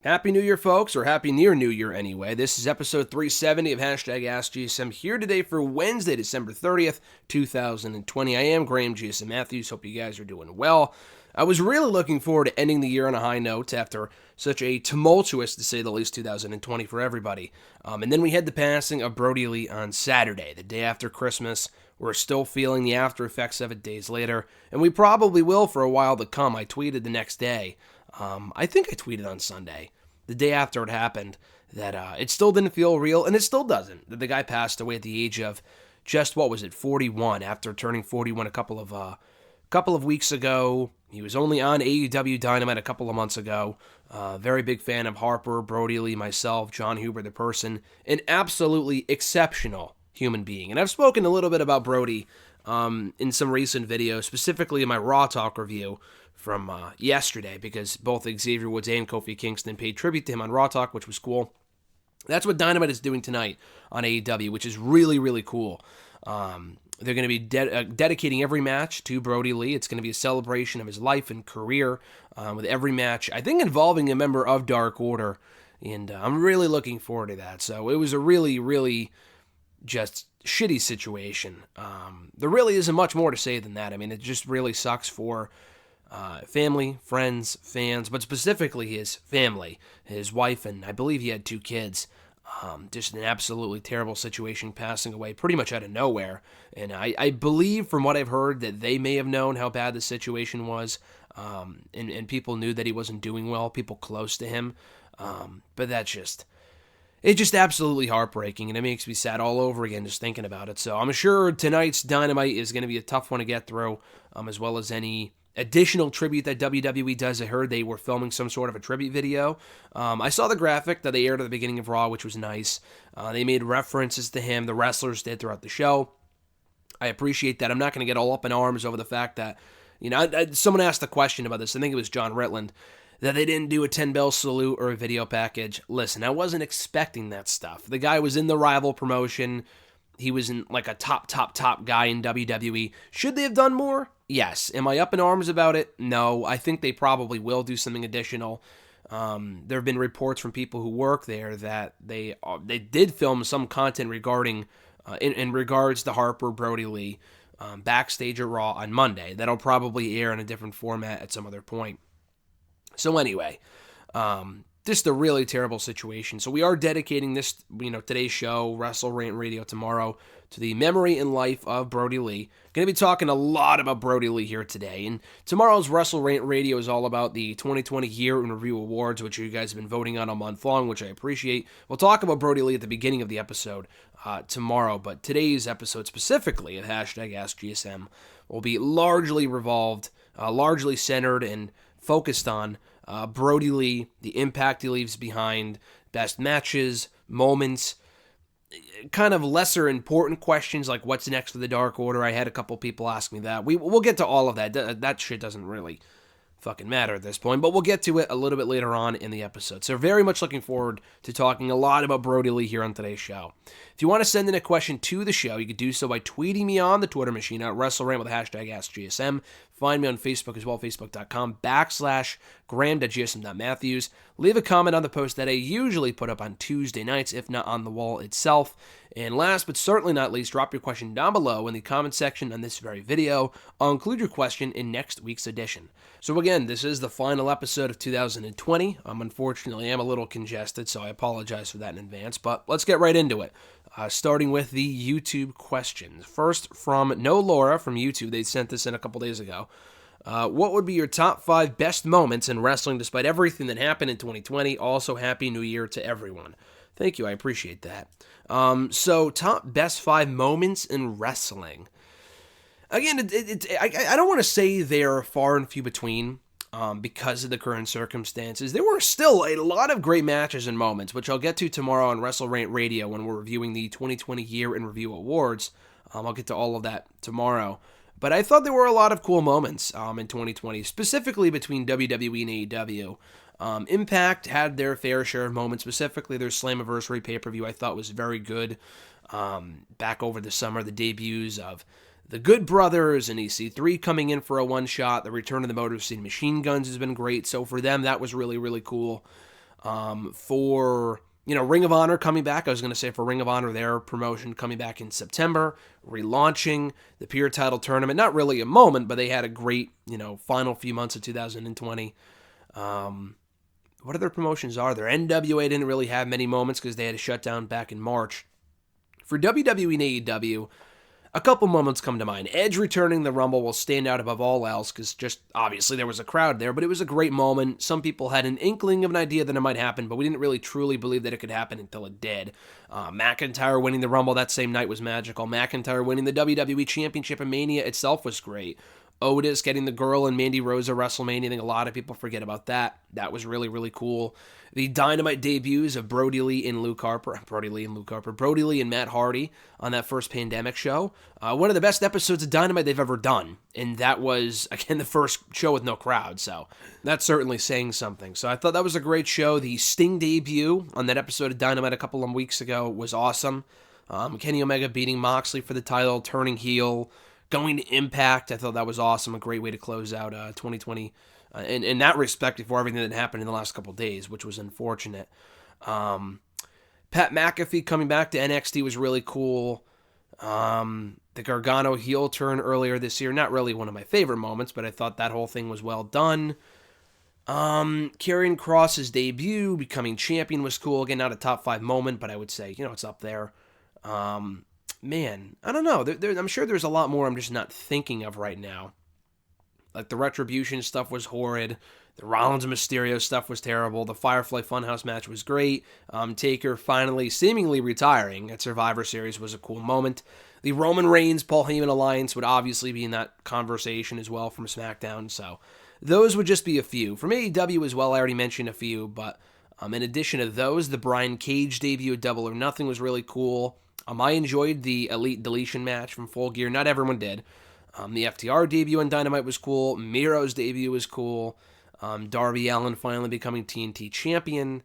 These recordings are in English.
Happy New Year, folks, or Happy Near New Year anyway. This is episode 370 of AskGSM here today for Wednesday, December 30th, 2020. I am Graham GSM Matthews. Hope you guys are doing well. I was really looking forward to ending the year on a high note after such a tumultuous, to say the least, 2020 for everybody. And then we had the passing of Brody Lee on Saturday, the day after Christmas. We're still feeling the after effects of it days later, and we probably will for a while to come. I tweeted the next day. I think I tweeted on Sunday, the day after it happened, that it still didn't feel real, and it still doesn't. That the guy passed away at the age of just, 41, after turning 41 a couple of weeks ago. He was only on AEW Dynamite a couple of months ago. Very big fan of Harper, Brodie Lee, myself, John Huber, the person. An absolutely exceptional human being. And I've spoken a little bit about Brody in some recent videos, specifically in my Raw Talk review from yesterday, because both Xavier Woods and Kofi Kingston paid tribute to him on Raw Talk, which was cool. That's what Dynamite is doing tonight on AEW, which is really, really cool. They're going to be dedicating every match to Brody Lee. It's going to be a celebration of his life and career, with every match, I think, involving a member of Dark Order, and I'm really looking forward to that. So it was a really, really just shitty situation. There really isn't much more to say than that. I mean, it just really sucks for family, friends, fans, but specifically his family, his wife, and I believe he had 2 kids. Just an absolutely terrible situation, passing away pretty much out of nowhere. And I believe, from what I've heard, that they may have known how bad the situation was, and people knew that he wasn't doing well, people close to him. But it's just absolutely heartbreaking, and it makes me sad all over again just thinking about it. So I'm sure tonight's Dynamite is going to be a tough one to get through, as well as any additional tribute that WWE does. I heard they were filming some sort of a tribute video. I saw the graphic that they aired at the beginning of Raw, which was nice. They made references to him, the wrestlers did, throughout the show. I appreciate that. I'm not going to get all up in arms over the fact that, someone asked a question about this. I think it was John Ritland, that they didn't do a 10-bell salute or a video package. Listen, I wasn't expecting that stuff. The guy was in the rival promotion. He was in like a top guy in WWE. Should they have done more? Yes. Am I up in arms about it? No. I think they probably will do something additional. There have been reports from people who work there that they did film some content regarding in regards to Harper, Brody Lee, backstage at Raw on Monday. That'll probably air in a different format at some other point. So anyway, just a really terrible situation. So we are dedicating this, today's show, WrestleRant Radio tomorrow, to the memory and life of Brody Lee. Going to be talking a lot about Brody Lee here today. And tomorrow's WrestleRant Radio is all about the 2020 Year in Review Awards, which you guys have been voting on all month long, which I appreciate. We'll talk about Brody Lee at the beginning of the episode tomorrow, but today's episode specifically at #AskGSM will be largely centered and focused on Brody Lee, the impact he leaves behind, best matches, moments, kind of lesser important questions like what's next for the Dark Order. I had a couple people ask me that. We'll get to all of that. That shit doesn't really fucking matter at this point, but we'll get to it a little bit later on in the episode. So very much looking forward to talking a lot about Brody Lee here on today's show. If you want to send in a question to the show, you can do so by tweeting me on the Twitter machine at WrestleRant with the #AskGSM. Find me on Facebook as well, facebook.com/Graham.GSM.Matthews. Leave a comment on the post that I usually put up on Tuesday nights, if not on the wall itself. And last but certainly not least, drop your question down below in the comment section on this very video. I'll include your question in next week's edition. So again, this is the final episode of 2020. Unfortunately, I'm a little congested, so I apologize for that in advance, but let's get right into it. Starting with the YouTube questions. First, from No Laura from YouTube. They sent this in a couple days ago. What would be your top 5 best moments in wrestling despite everything that happened in 2020? Also, Happy New Year to everyone. Thank you, I appreciate that. So, top best 5 moments in wrestling. Again, I don't want to say they're far and few between, because of the current circumstances. There were still a lot of great matches and moments, which I'll get to tomorrow on WrestleRant Radio when we're reviewing the 2020 Year in Review Awards. I'll get to all of that tomorrow. But I thought there were a lot of cool moments in 2020, specifically between WWE and AEW. Impact had their fair share of moments, specifically their Slammiversary pay-per-view I thought was very good. Back over the summer, the debuts of the Good Brothers and EC3 coming in for a one-shot. The return of the Motor City Machine Guns has been great. So for them, that was really, really cool. For, Ring of Honor coming back, I was going to say for Ring of Honor, their promotion coming back in September, relaunching the Pure Title Tournament. Not really a moment, but they had a great, final few months of 2020. What other promotions are there? NWA didn't really have many moments because they had a shutdown back in March. For WWE and AEW, a couple moments come to mind. Edge returning the Rumble will stand out above all else because just obviously there was a crowd there, but it was a great moment. Some people had an inkling of an idea that it might happen, but we didn't really truly believe that it could happen until it did. McIntyre winning the Rumble that same night was magical. McIntyre winning the WWE Championship in Mania itself was great. Otis getting the girl and Mandy Rose at WrestleMania. I think a lot of people forget about that. That was really, really cool. The Dynamite debuts of Brodie Lee and Matt Hardy on that first pandemic show. One of the best episodes of Dynamite they've ever done. And that was, again, the first show with no crowd. So that's certainly saying something. So I thought that was a great show. The Sting debut on that episode of Dynamite a couple of weeks ago was awesome. Kenny Omega beating Moxley for the title, turning heel, going to Impact. I thought that was awesome. A great way to close out 2020 in that respect before everything that happened in the last couple of days, which was unfortunate. Pat McAfee coming back to NXT was really cool. The Gargano heel turn earlier this year, not really one of my favorite moments, but I thought that whole thing was well done. Karrion Kross's debut, becoming champion, was cool. Again, not a top 5 moment, but I would say, it's up there. Man, I don't know. I'm sure there's a lot more I'm just not thinking of right now. Like the Retribution stuff was horrid. The Rollins and Mysterio stuff was terrible. The Firefly Funhouse match was great. Taker finally seemingly retiring at Survivor Series was a cool moment. The Roman Reigns Paul Heyman alliance would obviously be in that conversation as well from SmackDown. So those would just be a few. From AEW as well, I already mentioned a few. But in addition to those, the Brian Cage debut at Double or Nothing was really cool. I enjoyed the Elite Deletion match from Full Gear. Not everyone did. The FTR debut on Dynamite was cool. Miro's debut was cool. Darby Allin finally becoming TNT champion.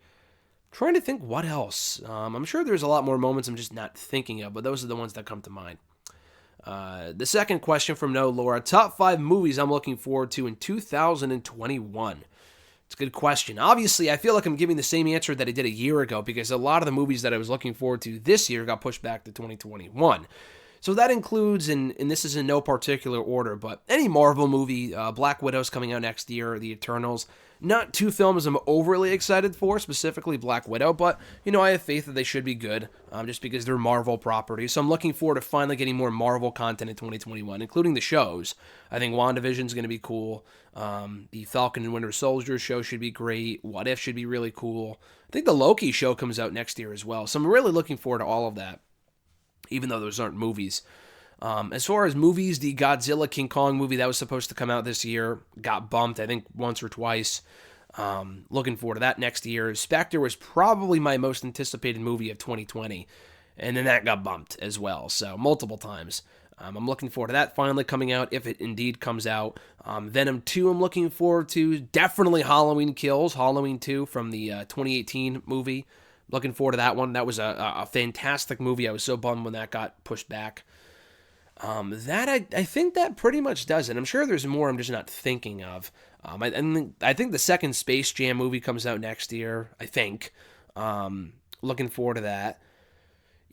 Trying to think what else. I'm sure there's a lot more moments I'm just not thinking of, but those are the ones that come to mind. The second question from No Laura. Top 5 movies I'm looking forward to in 2021. It's a good question. Obviously, I feel like I'm giving the same answer that I did a year ago because a lot of the movies that I was looking forward to this year got pushed back to 2021. So that includes, and this is in no particular order, but any Marvel movie, Black Widow's coming out next year, The Eternals. Not 2 films I'm overly excited for, specifically Black Widow, but, I have faith that they should be good, just because they're Marvel properties. So I'm looking forward to finally getting more Marvel content in 2021, including the shows. I think WandaVision's going to be cool. The Falcon and Winter Soldier show should be great. What If should be really cool. I think the Loki show comes out next year as well. So I'm really looking forward to all of that, even though those aren't movies. As far as movies, the Godzilla King Kong movie that was supposed to come out this year got bumped, I think, once or twice. Looking forward to that next year. Spectre was probably my most anticipated movie of 2020, and then that got bumped as well, so multiple times. I'm looking forward to that finally coming out, if it indeed comes out. Venom 2 I'm looking forward to. Definitely Halloween Kills, Halloween 2 from the 2018 movie. Looking forward to that one. That was a fantastic movie. I was so bummed when that got pushed back. I think that pretty much does it. I'm sure there's more I'm just not thinking of. I think the second Space Jam movie comes out next year, I think. Looking forward to that.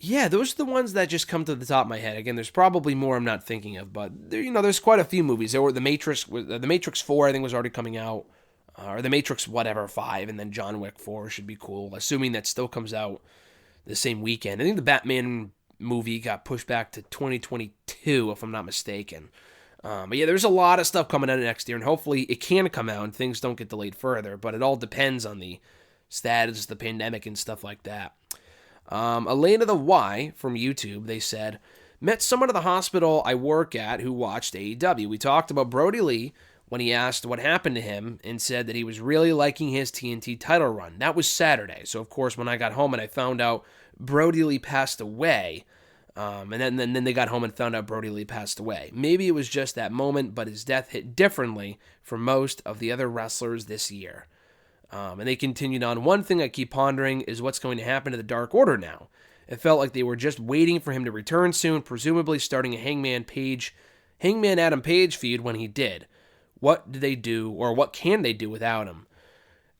Yeah, those are the ones that just come to the top of my head. Again, there's probably more I'm not thinking of, but there's quite a few movies. There were the Matrix 4, I think, was already coming out. Or the Matrix 5, and then John Wick 4 should be cool, assuming that still comes out the same weekend. I think the Batman movie got pushed back to 2022, if I'm not mistaken. But yeah, there's a lot of stuff coming out next year, and hopefully it can come out and things don't get delayed further, but it all depends on the status of the pandemic and stuff like that. Elena the Y from YouTube, they said, met someone at the hospital I work at who watched AEW. We talked about Brodie Lee when he asked what happened to him and said that he was really liking his TNT title run. That was Saturday. So, of course, when I got home and I found out Brodie Lee passed away, and then they got home and found out Brodie Lee passed away. Maybe it was just that moment, but his death hit differently for most of the other wrestlers this year. And they continued on, one thing I keep pondering is what's going to happen to the Dark Order now. It felt like they were just waiting for him to return soon, presumably starting a Hangman Adam Page feud when he did. What do they do, or what can they do without him?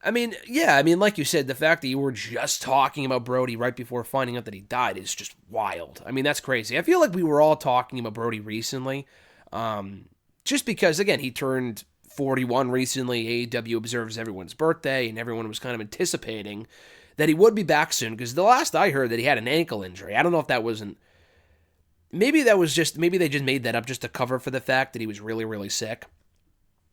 I mean, yeah, I mean, like you said, the fact that you were just talking about Brody right before finding out that he died is just wild. I mean, that's crazy. I feel like we were all talking about Brody recently, just because, again, he turned 41 recently. AEW observes everyone's birthday, and everyone was kind of anticipating that he would be back soon, because the last I heard that he had an ankle injury. I don't know if that wasn't... Maybe they just made that up just to cover for the fact that he was really, really sick.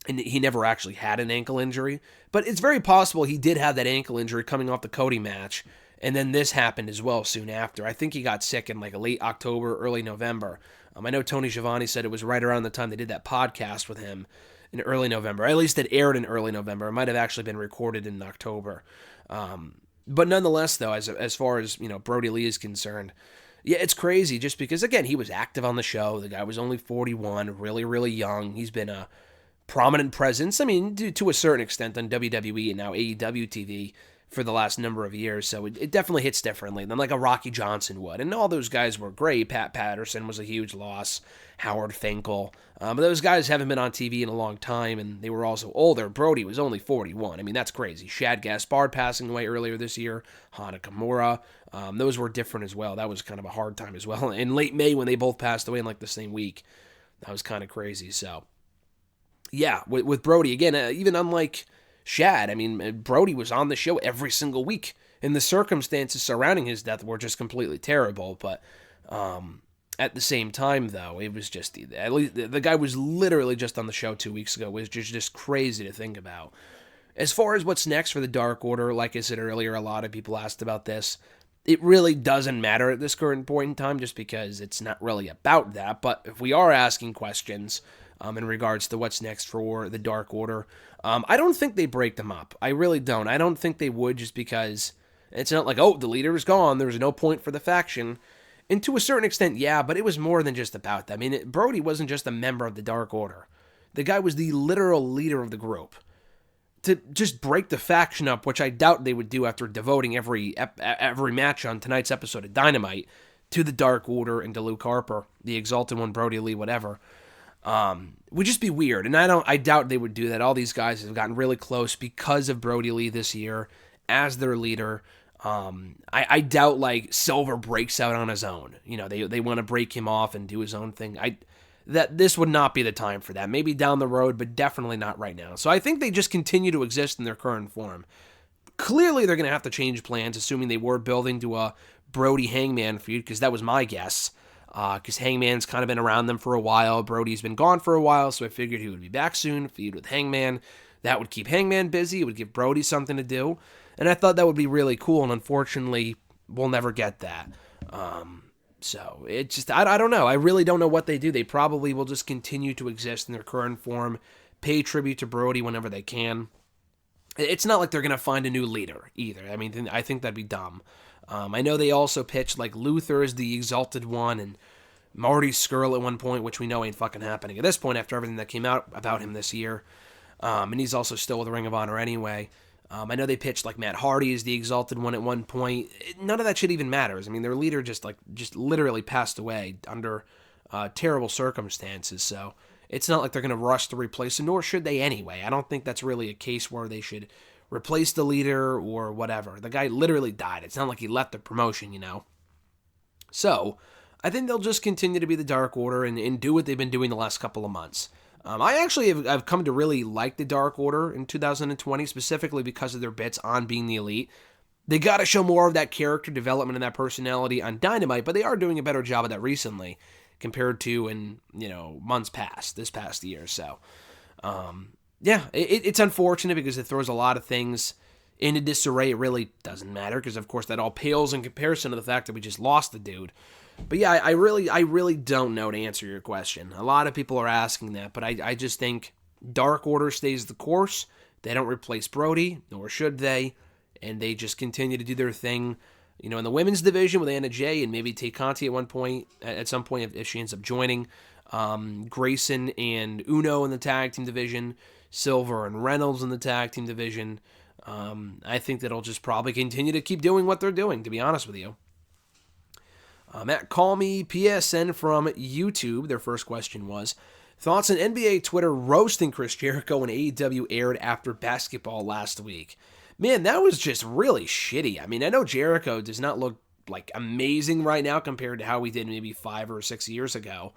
And he never actually had an ankle injury. But it's very possible he did have that ankle injury coming off the Cody match. And then this happened as well soon after. I think he got sick in like late October, early November. I know Tony Schiavone said it was right around the time they did that podcast with him in early November. At least it aired in early November. It might have actually been recorded in October. But nonetheless, though, as far as, Brodie Lee is concerned, yeah, it's crazy just because, again, he was active on the show. The guy was only 41, really, really young. He's been a prominent presence, I mean, to a certain extent on WWE and now AEW TV for the last number of years, so it definitely hits differently than like a Rocky Johnson would. And all those guys were great. Pat Patterson was a huge loss. Howard Finkel. But those guys haven't been on TV in a long time, and they were also older. Brody was only 41. I mean, that's crazy. Shad Gaspard passing away earlier this year. Hana Kimura. Those were different as well. That was kind of a hard time as well. In late May when they both passed away in like the same week. That was kind of crazy, so... Yeah, with Brody, again, even unlike Shad, I mean, Brody was on the show every single week, and the circumstances surrounding his death were just completely terrible, but at the same time, though, it was just, at least the guy was literally just on the show 2 weeks ago, which is just crazy to think about. As far as what's next for the Dark Order, like I said earlier, a lot of people asked about this. It really doesn't matter at this current point in time, just because it's not really about that, but if we are asking questions... in regards to what's next for the Dark Order. I don't think they break them up. I really don't. I don't think they would, just because it's not like, oh, the leader is gone, there's no point for the faction. And to a certain extent, yeah, but it was more than just about that. I mean, Brody wasn't just a member of the Dark Order. The guy was the literal leader of the group. To just break the faction up, which I doubt they would do after devoting every match on tonight's episode of Dynamite to the Dark Order and to Luke Harper, the Exalted One, Brodie Lee, whatever, would just be weird. And I doubt they would do that. All these guys have gotten really close because of Brodie Lee this year as their leader. I doubt like Silver breaks out on his own. They want to break him off and do his own thing. That this would not be the time for that. Maybe down the road, but definitely not right now. So I think they just continue to exist in their current form. Clearly, they're going to have to change plans, assuming they were building to a Brody Hangman feud, because that was my guess. Because Hangman's kind of been around them for a while. Brody's been gone for a while, so I figured he would be back soon, feud with Hangman. That would keep Hangman busy. It would give Brody something to do. And I thought that would be really cool, and unfortunately, we'll never get that. So, it just, I don't know. I really don't know what they do. They probably will just continue to exist in their current form, pay tribute to Brody whenever they can. It's not like they're going to find a new leader, either. I mean, I think that'd be dumb. I know they also pitched like Luther as the Exalted One and Marty Scurll at one point, which we know ain't fucking happening at this point after everything that came out about him this year. And he's also still with the Ring of Honor anyway. I know they pitched like Matt Hardy as the Exalted One at one point. None of that shit even matters. I mean, their leader just literally passed away under terrible circumstances. So it's not like they're going to rush to replace him, nor should they anyway. I don't think that's really a case where they should replace the leader or whatever. The guy literally died. It's not like he left the promotion, So, I think they'll just continue to be the Dark Order and do what they've been doing the last couple of months. I've come to really like the Dark Order in 2020, specifically because of their bits on being the Elite. They got to show more of that character development and that personality on Dynamite, but they are doing a better job of that recently compared to in, months past, this past year. So, yeah, it's unfortunate because it throws a lot of things into disarray. It really doesn't matter because, of course, that all pales in comparison to the fact that we just lost the dude. But yeah, I really don't know to answer your question. A lot of people are asking that, but I just think Dark Order stays the course. They don't replace Brody, nor should they, and they just continue to do their thing. In the women's division with Anna Jay and maybe Tay Conti at some point if she ends up joining. Grayson and Uno in the tag team division. Silver and Reynolds in the tag team division. I think that'll just probably continue to keep doing what they're doing, to be honest with you. Matt Call Me PSN from YouTube, their first question was, thoughts on NBA Twitter roasting Chris Jericho when AEW aired after basketball last week? Man, that was just really shitty. I mean, I know Jericho does not look like amazing right now compared to how he did maybe 5 or 6 years ago.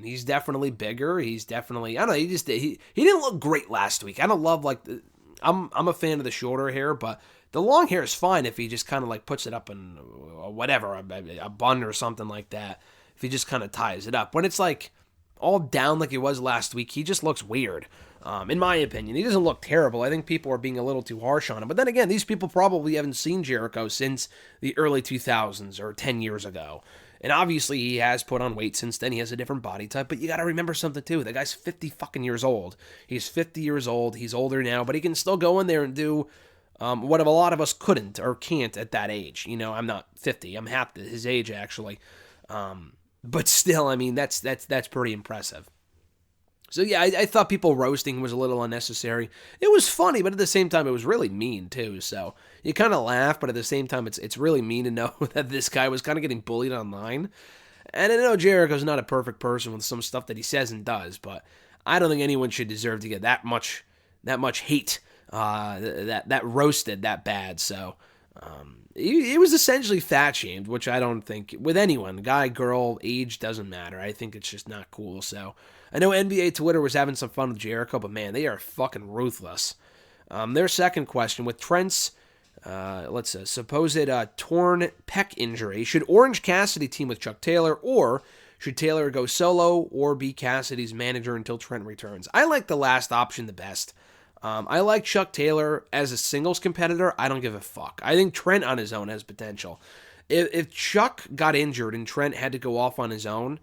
He's definitely bigger. He's definitely, I don't know, he didn't look great last week. I don't love like I'm a fan of the shorter hair, but the long hair is fine if he just kind of like puts it up in whatever, a bun or something like that. If he just kind of ties it up. When it's like all down like it was last week, he just looks weird. In my opinion, he doesn't look terrible. I think people are being a little too harsh on him. But then again, these people probably haven't seen Jericho since the early 2000s or 10 years ago. And obviously he has put on weight since then. He has a different body type. But you got to remember something too. The guy's 50 fucking years old. He's 50 years old. He's older now. But he can still go in there and do what a lot of us couldn't or can't at that age. You know, I'm not 50. I'm half his age actually. But still, I mean, that's pretty impressive. So yeah, I thought people roasting was a little unnecessary. It was funny, but at the same time, it was really mean too. So you kind of laugh, but at the same time, it's really mean to know that this guy was kind of getting bullied online. And I know Jericho's not a perfect person with some stuff that he says and does, but I don't think anyone should deserve to get that much hate, that roasted that bad. So he was essentially fat shamed, which I don't think with anyone, guy, girl, age doesn't matter. I think it's just not cool. So I know NBA Twitter was having some fun with Jericho, but man, they are fucking ruthless. Their second question, with Trent's supposed torn pec injury, should Orange Cassidy team with Chuck Taylor, or should Taylor go solo or be Cassidy's manager until Trent returns? I like the last option the best. I like Chuck Taylor as a singles competitor. I don't give a fuck. I think Trent on his own has potential. If Chuck got injured and Trent had to go off on his own,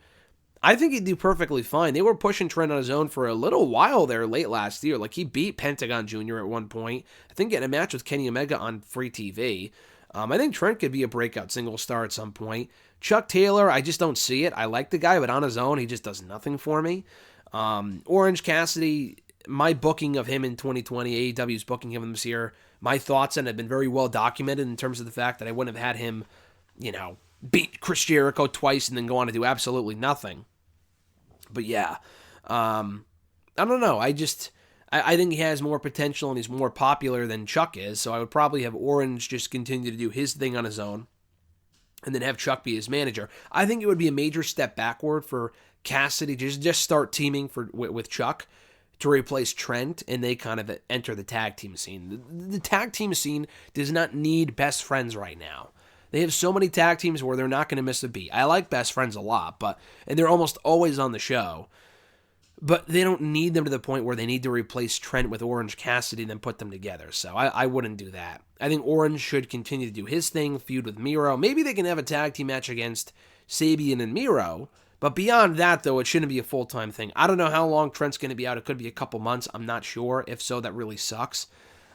I think he'd do perfectly fine. They were pushing Trent on his own for a little while there late last year. Like, he beat Pentagon Jr. at one point. I think getting a match with Kenny Omega on free TV. I think Trent could be a breakout single star at some point. Chuck Taylor, I just don't see it. I like the guy, but on his own, he just does nothing for me. Orange Cassidy, my booking of him in 2020, AEW's booking him this year, my thoughts on it have been very well documented in terms of the fact that I wouldn't have had him, beat Chris Jericho twice and then go on to do absolutely nothing. But yeah, I don't know. I think he has more potential and he's more popular than Chuck is, so I would probably have Orange just continue to do his thing on his own and then have Chuck be his manager. I think it would be a major step backward for Cassidy to just start teaming with Chuck to replace Trent, and they kind of enter the tag team scene. The tag team scene does not need best friends right now. They have so many tag teams where they're not going to miss a beat. I like Best Friends a lot, and they're almost always on the show. But they don't need them to the point where they need to replace Trent with Orange Cassidy and then put them together. So I wouldn't do that. I think Orange should continue to do his thing, feud with Miro. Maybe they can have a tag team match against Sabian and Miro. But beyond that, though, it shouldn't be a full-time thing. I don't know how long Trent's going to be out. It could be a couple months. I'm not sure. If so, that really sucks.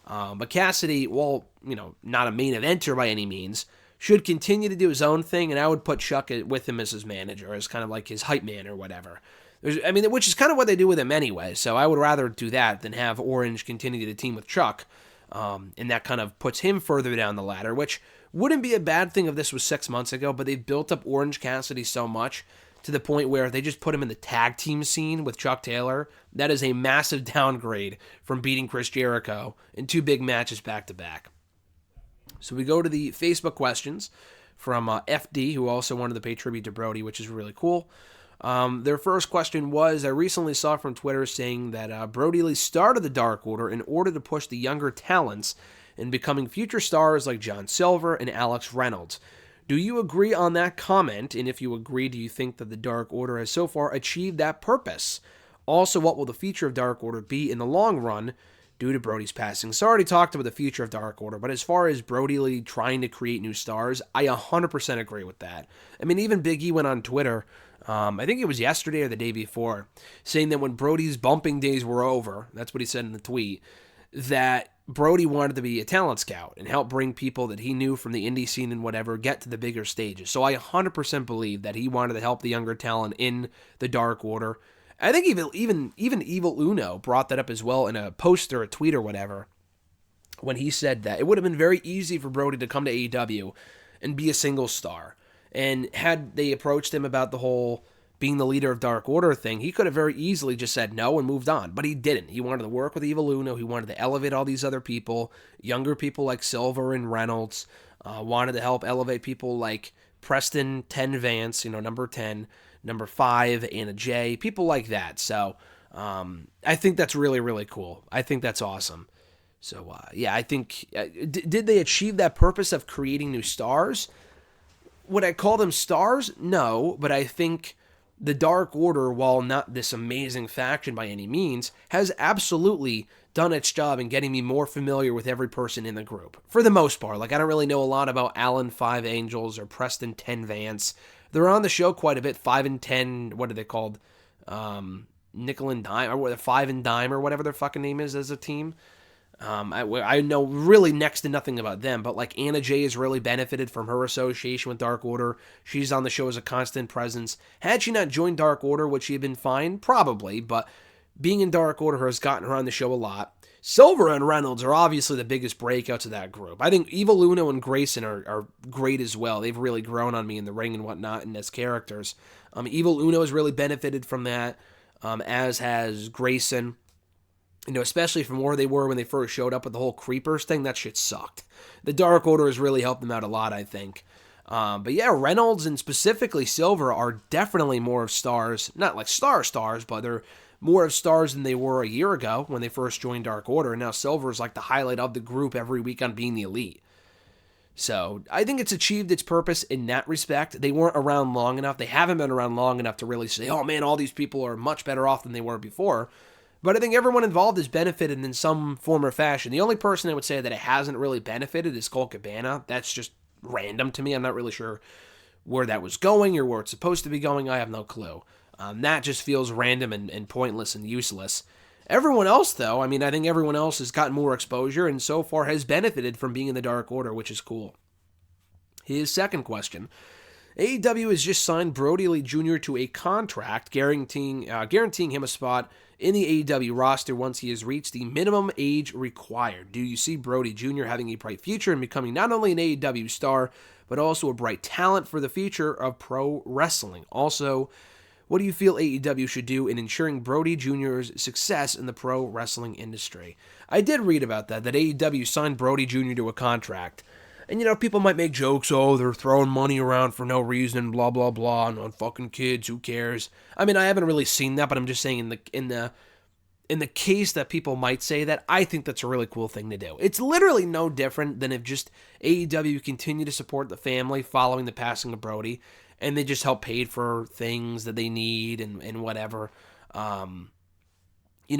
But Cassidy, not a main eventer by any means, should continue to do his own thing, and I would put Chuck with him as his manager, as kind of like his hype man or whatever. Which is kind of what they do with him anyway, so I would rather do that than have Orange continue to team with Chuck, and that kind of puts him further down the ladder, which wouldn't be a bad thing if this was 6 months ago, but they've built up Orange Cassidy so much to the point where they just put him in the tag team scene with Chuck Taylor. That is a massive downgrade from beating Chris Jericho in 2 big matches back-to-back. So we go to the Facebook questions from FD, who also wanted to pay tribute to Brody, which is really cool. Their first question was, I recently saw from Twitter saying that Brody Lee started the Dark Order in order to push the younger talents in becoming future stars like John Silver and Alex Reynolds. Do you agree on that comment? And if you agree, do you think that the Dark Order has so far achieved that purpose? Also, what will the future of Dark Order be in the long run due to Brody's passing? So I already talked about the future of Dark Order, but as far as Brody Lee trying to create new stars, I 100% agree with that. I mean, even Big E went on Twitter, I think it was yesterday or the day before, saying that when Brody's bumping days were over, that's what he said in the tweet, that Brody wanted to be a talent scout and help bring people that he knew from the indie scene and whatever get to the bigger stages. So I 100% believe that he wanted to help the younger talent in the Dark Order. I think even Evil Uno brought that up as well in a post or a tweet or whatever, when he said that it would have been very easy for Brody to come to AEW and be a single star. And had they approached him about the whole being the leader of Dark Order thing, he could have very easily just said no and moved on, but he didn't. He wanted to work with Evil Uno. He wanted to elevate all these other people, younger people like Silver and Reynolds, wanted to help elevate people like Preston 10 Vance, number 10, number 5, Anna Jay, people like that. So I think that's really, really cool. I think that's awesome. So, I think, did they achieve that purpose of creating new stars? Would I call them stars? No, but I think the Dark Order, while not this amazing faction by any means, has absolutely done its job in getting me more familiar with every person in the group. For the most part. I don't really know a lot about Alan 5 Angels or Preston 10 Vance. They're on the show quite a bit. 5 and 10, what are they called? Nickel and Dime, or 5 and Dime, or whatever their fucking name is as a team. I know really next to nothing about them, but Anna Jay has really benefited from her association with Dark Order. She's on the show as a constant presence. Had she not joined Dark Order, would she have been fine? Probably, but being in Dark Order has gotten her on the show a lot. Silver and Reynolds are obviously the biggest breakouts of that group. I think Evil Uno and Grayson are great as well. They've really grown on me in the ring and whatnot and as characters. Evil Uno has really benefited from that, as has Grayson. Especially from where they were when they first showed up with the whole Creepers thing, that shit sucked. The Dark Order has really helped them out a lot, I think. But yeah, Reynolds and specifically Silver are definitely more of stars. Not like stars, but they're more of stars than they were a year ago when they first joined Dark Order. And now Silver is like the highlight of the group every week on Being the Elite. So I think it's achieved its purpose in that respect. They weren't around long enough. They haven't been around long enough to really say, oh man, all these people are much better off than they were before. But I think everyone involved has benefited in some form or fashion. The only person I would say that it hasn't really benefited is Colt Cabana. That's just random to me. I'm not really sure where that was going or where it's supposed to be going. I have no clue. That just feels random and pointless and useless. Everyone else, though, I think everyone else has gotten more exposure and so far has benefited from being in the Dark Order, which is cool. His second question. AEW has just signed Brody Lee Jr. to a contract guaranteeing him a spot in the AEW roster once he has reached the minimum age required. Do you see Brody Jr. having a bright future and becoming not only an AEW star, but also a bright talent for the future of pro wrestling? Also, what do you feel AEW should do in ensuring Brody Jr.'s success in the pro wrestling industry? I did read about that AEW signed Brody Jr. to a contract. And, people might make jokes, oh, they're throwing money around for no reason, blah, blah, blah, and on fucking kids, who cares? I haven't really seen that, but I'm just saying in the case that people might say that, I think that's a really cool thing to do. It's literally no different than if just AEW continued to support the family following the passing of Brody, and they just help pay for things that they need and whatever.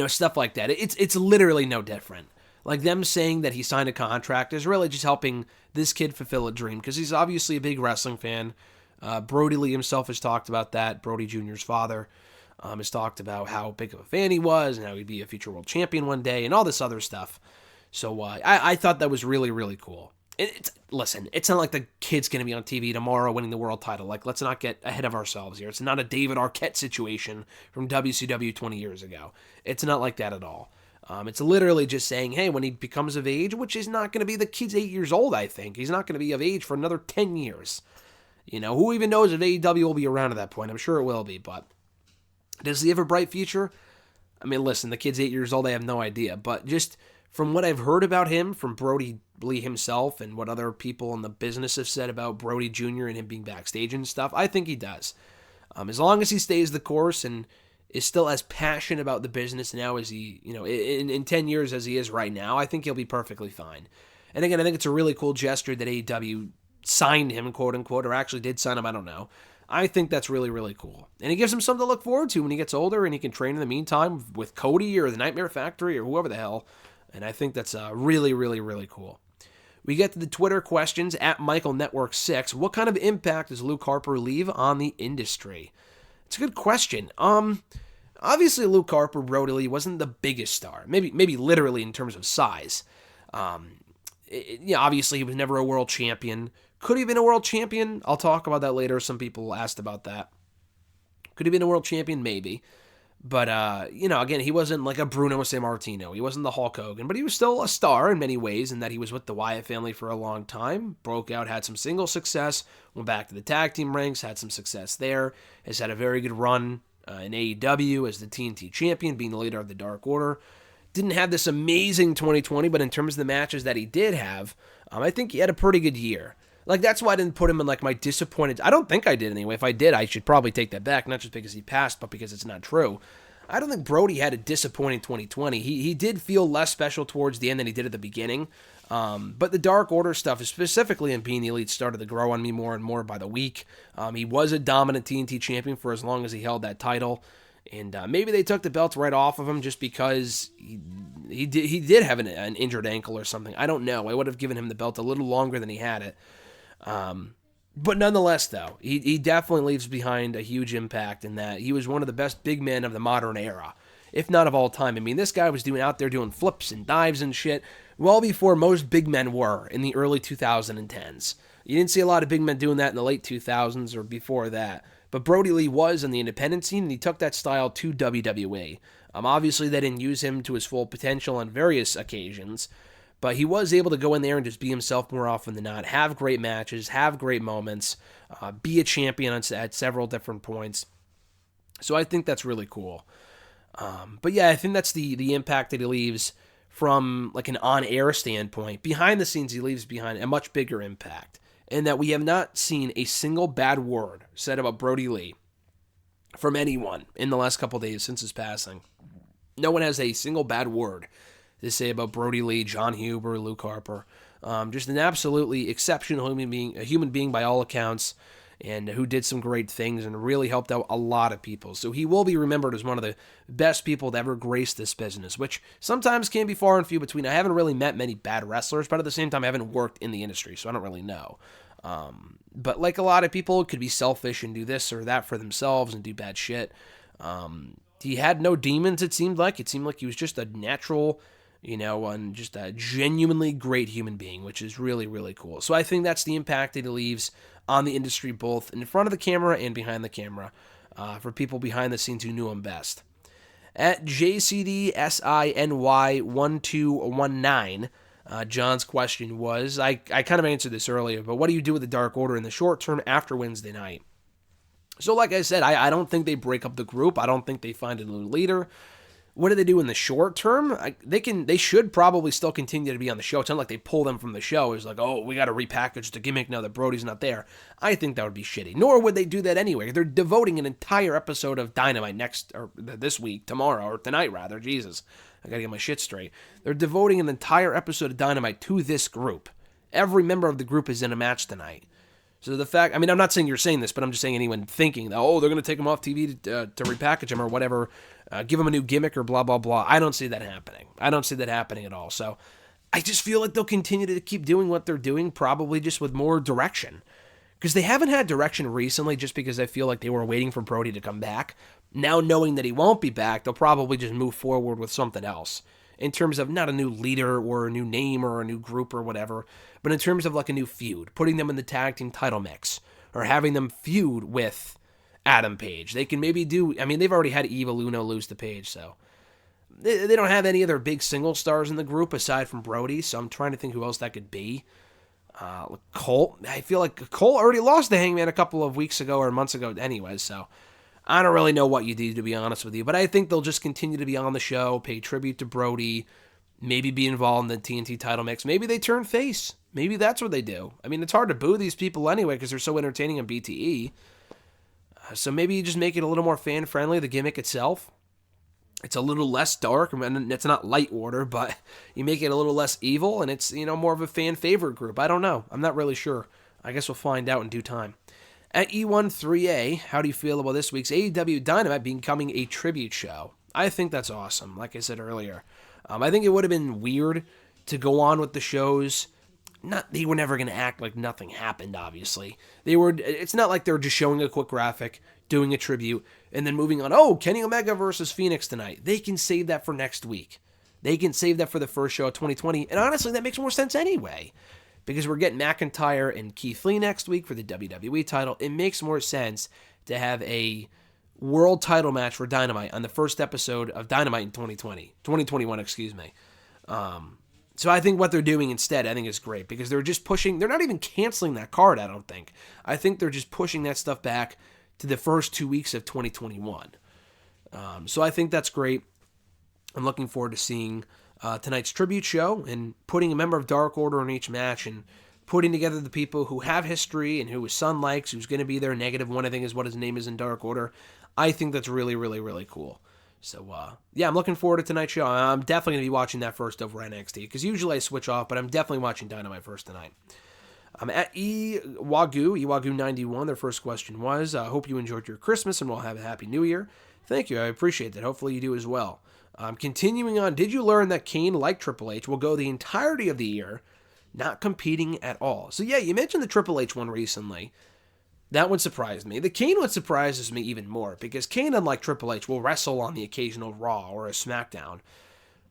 Stuff like that. It's literally no different. Like them saying that he signed a contract is really just helping this kid fulfill a dream because he's obviously a big wrestling fan. Brodie Lee himself has talked about that. Brody Jr.'s father has talked about how big of a fan he was and how he'd be a future world champion one day and all this other stuff. So I thought that was really, really cool. Listen, it's not like the kid's going to be on TV tomorrow winning the world title. Let's not get ahead of ourselves here. It's not a David Arquette situation from WCW 20 years ago. It's not like that at all. It's literally just saying, hey, when he becomes of age, which is not going to be, the kid's 8 years old, I think. He's not going to be of age for another 10 years. Who even knows if AEW will be around at that point? I'm sure it will be, but does he have a bright future? Listen, the kid's 8 years old, I have no idea, but just from what I've heard about him, from Brody Lee himself and what other people in the business have said about Brody Jr. and him being backstage and stuff, I think he does. As long as he stays the course and is still as passionate about the business now as he, in 10 years as he is right now, I think he'll be perfectly fine. And again, I think it's a really cool gesture that AEW signed him, quote unquote, or actually did sign him, I don't know. I think that's really, really cool. And it gives him something to look forward to when he gets older and he can train in the meantime with Cody or the Nightmare Factory or whoever the hell. And I think that's really, really, really cool. We get to the Twitter questions at MichaelNetwork6. What kind of impact does Luke Harper leave on the industry? It's a good question. Obviously, Luke Harper, Brodie Lee, wasn't the biggest star. Maybe literally in terms of size. Obviously, he was never a world champion. Could he have been a world champion? I'll talk about that later. Some people asked about that. Could he have been a world champion? Maybe. But, again, he wasn't like a Bruno Sammartino. He wasn't the Hulk Hogan, but he was still a star in many ways in that he was with the Wyatt family for a long time, broke out, had some single success, went back to the tag team ranks, had some success there, has had a very good run in AEW as the TNT champion, being the leader of the Dark Order. Didn't have this amazing 2020, but in terms of the matches that he did have, I think he had a pretty good year. Like, that's why I didn't put him in, like, my disappointed... I don't think I did anyway. If I did, I should probably take that back, not just because he passed, but because it's not true. I don't think Brody had a disappointing 2020. He did feel less special towards the end than he did at the beginning. But the Dark Order stuff, specifically in being the Elite, started to grow on me more and more by the week. He was a dominant TNT champion for as long as he held that title. And maybe they took the belts right off of him just because he did have an injured ankle or something. I don't know. I would have given him the belt a little longer than he had it. But nonetheless, though, he definitely leaves behind a huge impact in that he was one of the best big men of the modern era, if not of all time. I mean, this guy was out there doing flips and dives and shit well before most big men were in the early 2010s. You didn't see a lot of big men doing that in the late 2000s or before that. But Brodie Lee was in the independent scene, and he took that style to WWE. Obviously, they didn't use him to his full potential on various occasions, but he was able to go in there and just be himself more often than not, have great matches, have great moments, be a champion at several different points. So I think that's really cool. But yeah, I think that's the impact that he leaves from like an on-air standpoint. Behind the scenes, he leaves behind a much bigger impact, in that we have not seen a single bad word said about Brodie Lee from anyone in the last couple days since his passing. No one has a single bad word to say about Brodie Lee, John Huber, Luke Harper. Just an absolutely exceptional human being by all accounts, and who did some great things and really helped out a lot of people. So he will be remembered as one of the best people to ever grace this business, which sometimes can be far and few between. I haven't really met many bad wrestlers, but at the same time, I haven't worked in the industry, so I don't really know. But like a lot of people, could be selfish and do this or that for themselves and do bad shit. He had no demons, it seemed like. It seemed like he was just a natural, and just a genuinely great human being, which is really, really cool. So I think that's the impact that he leaves on the industry, both in front of the camera and behind the camera, for people behind the scenes who knew him best. At JCDSINY1219, John's question was, I kind of answered this earlier, but what do you do with the Dark Order in the short term after Wednesday night? So like I said, I don't think they break up the group. I don't think they find a new leader. What do they do in the short term? They should probably still continue to be on the show. It's not like they pull them from the show. It's like, oh, we got to repackage the gimmick now that Brodie's not there. I think that would be shitty. Nor would they do that anyway. They're devoting an entire episode of Dynamite this week, tomorrow, or tonight rather. Jesus, I got to get my shit straight. They're devoting an entire episode of Dynamite to this group. Every member of the group is in a match tonight. So the fact, I'm not saying you're saying this, but I'm just saying anyone thinking that, they're going to take him off TV to repackage him or whatever, give him a new gimmick or blah, blah, blah. I don't see that happening. I don't see that happening at all. So I just feel like they'll continue to keep doing what they're doing, probably just with more direction. Because they haven't had direction recently just because I feel like they were waiting for Brodie to come back. Now knowing that he won't be back, they'll probably just move forward with something else. In terms of not a new leader or a new name or a new group or whatever, but in terms of like a new feud, putting them in the tag team title mix or having them feud with Adam Page. They can maybe they've already had Eva Luna lose to Page, so they don't have any other big single stars in the group aside from Brody, so I'm trying to think who else that could be. Cole, I feel like Cole already lost to Hangman a couple of weeks ago or months ago anyway, so I don't really know what you do, to be honest with you, but I think they'll just continue to be on the show, pay tribute to Brody, maybe be involved in the TNT title mix. Maybe they turn face. Maybe that's what they do. It's hard to boo these people anyway because they're so entertaining on BTE. So maybe you just make it a little more fan-friendly, the gimmick itself. It's a little less dark. It's not light order, but you make it a little less evil, and it's, more of a fan-favorite group. I don't know. I'm not really sure. I guess we'll find out in due time. At E13A, how do you feel about this week's AEW Dynamite becoming a tribute show? I think that's awesome, like I said earlier. I think it would have been weird to go on with the shows. They were never going to act like nothing happened, obviously. It's not like they're just showing a quick graphic, doing a tribute, and then moving on. Oh, Kenny Omega versus Phoenix tonight. They can save that for next week. They can save that for the first show of 2020, and honestly, that makes more sense anyway. Because we're getting McIntyre and Keith Lee next week for the WWE title. It makes more sense to have a world title match for Dynamite on the first episode of Dynamite in 2021, excuse me. So I think what they're doing instead, I think is great, because they're just pushing, they're not even canceling that card, I don't think. I think they're just pushing that stuff back to the first 2 weeks of 2021. So I think that's great. I'm looking forward to seeing tonight's tribute show and putting a member of Dark Order in each match and putting together the people who have history and who his son likes, who's going to be there. -1, I think, is what his name is in Dark Order. I think that's really, really, really cool. So, yeah, I'm looking forward to tonight's show. I'm definitely going to be watching that first over NXT, because usually I switch off, but I'm definitely watching Dynamite first tonight. I'm at Iwagu91. Their first question was, I hope you enjoyed your Christmas and will have a Happy New Year. Thank you. I appreciate that. Hopefully you do as well. Continuing on, did you learn that Kane, like Triple H, will go the entirety of the year not competing at all? So, yeah, you mentioned the Triple H one recently. That one surprised me. The Kane one surprises me even more, because Kane, unlike Triple H, will wrestle on the occasional Raw or a SmackDown.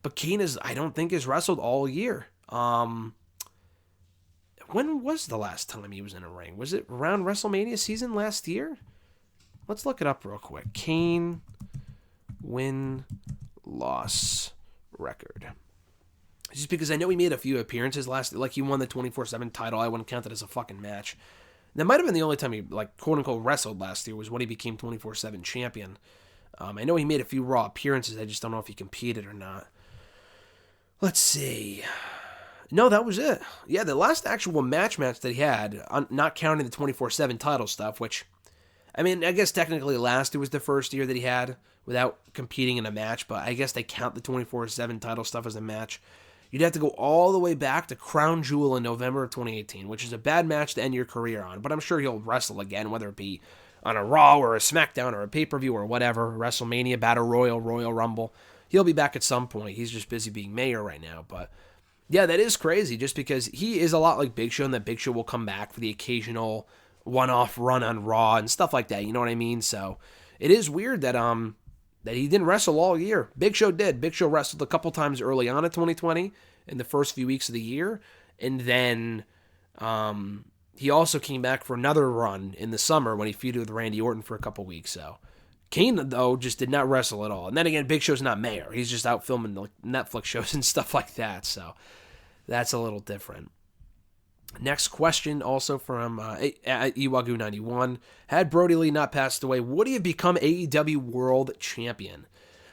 But Kane I don't think, has wrestled all year. When was the last time he was in a ring? Was it around WrestleMania season last year? Let's look it up real quick. Kane win-loss record. Just because I know he made a few appearances last, like he won the 24/7 title. I wouldn't count that as a fucking match. That might have been the only time he, like, quote-unquote wrestled last year, was when he became 24/7 champion. I know he made a few Raw appearances. I just don't know if he competed or not. Let's see. No, that was it. Yeah, the last actual match that he had, not counting the 24/7 title stuff, which, I mean, I guess technically last year was the first year that he had without competing in a match, but I guess they count the 24/7 title stuff as a match. You'd have to go all the way back to Crown Jewel in November of 2018, which is a bad match to end your career on, but I'm sure he'll wrestle again, whether it be on a Raw or a SmackDown or a pay-per-view or whatever, WrestleMania, Battle Royal, Royal Rumble. He'll be back at some point. He's just busy being mayor right now, but yeah, that is crazy, just because he is a lot like Big Show, and that Big Show will come back for the occasional one-off run on Raw and stuff like that, you know what I mean? So it is weird that he didn't wrestle all year. Big Show did. Big Show wrestled a couple times early on in 2020 in the first few weeks of the year, and then he also came back for another run in the summer when he feuded with Randy Orton for a couple weeks. So Kane, though, just did not wrestle at all. And then again, Big Show's not mayor. He's just out filming the Netflix shows and stuff like that. So that's a little different. Next question, also from Iwagu91. Had Brody Lee not passed away, would he have become AEW World Champion?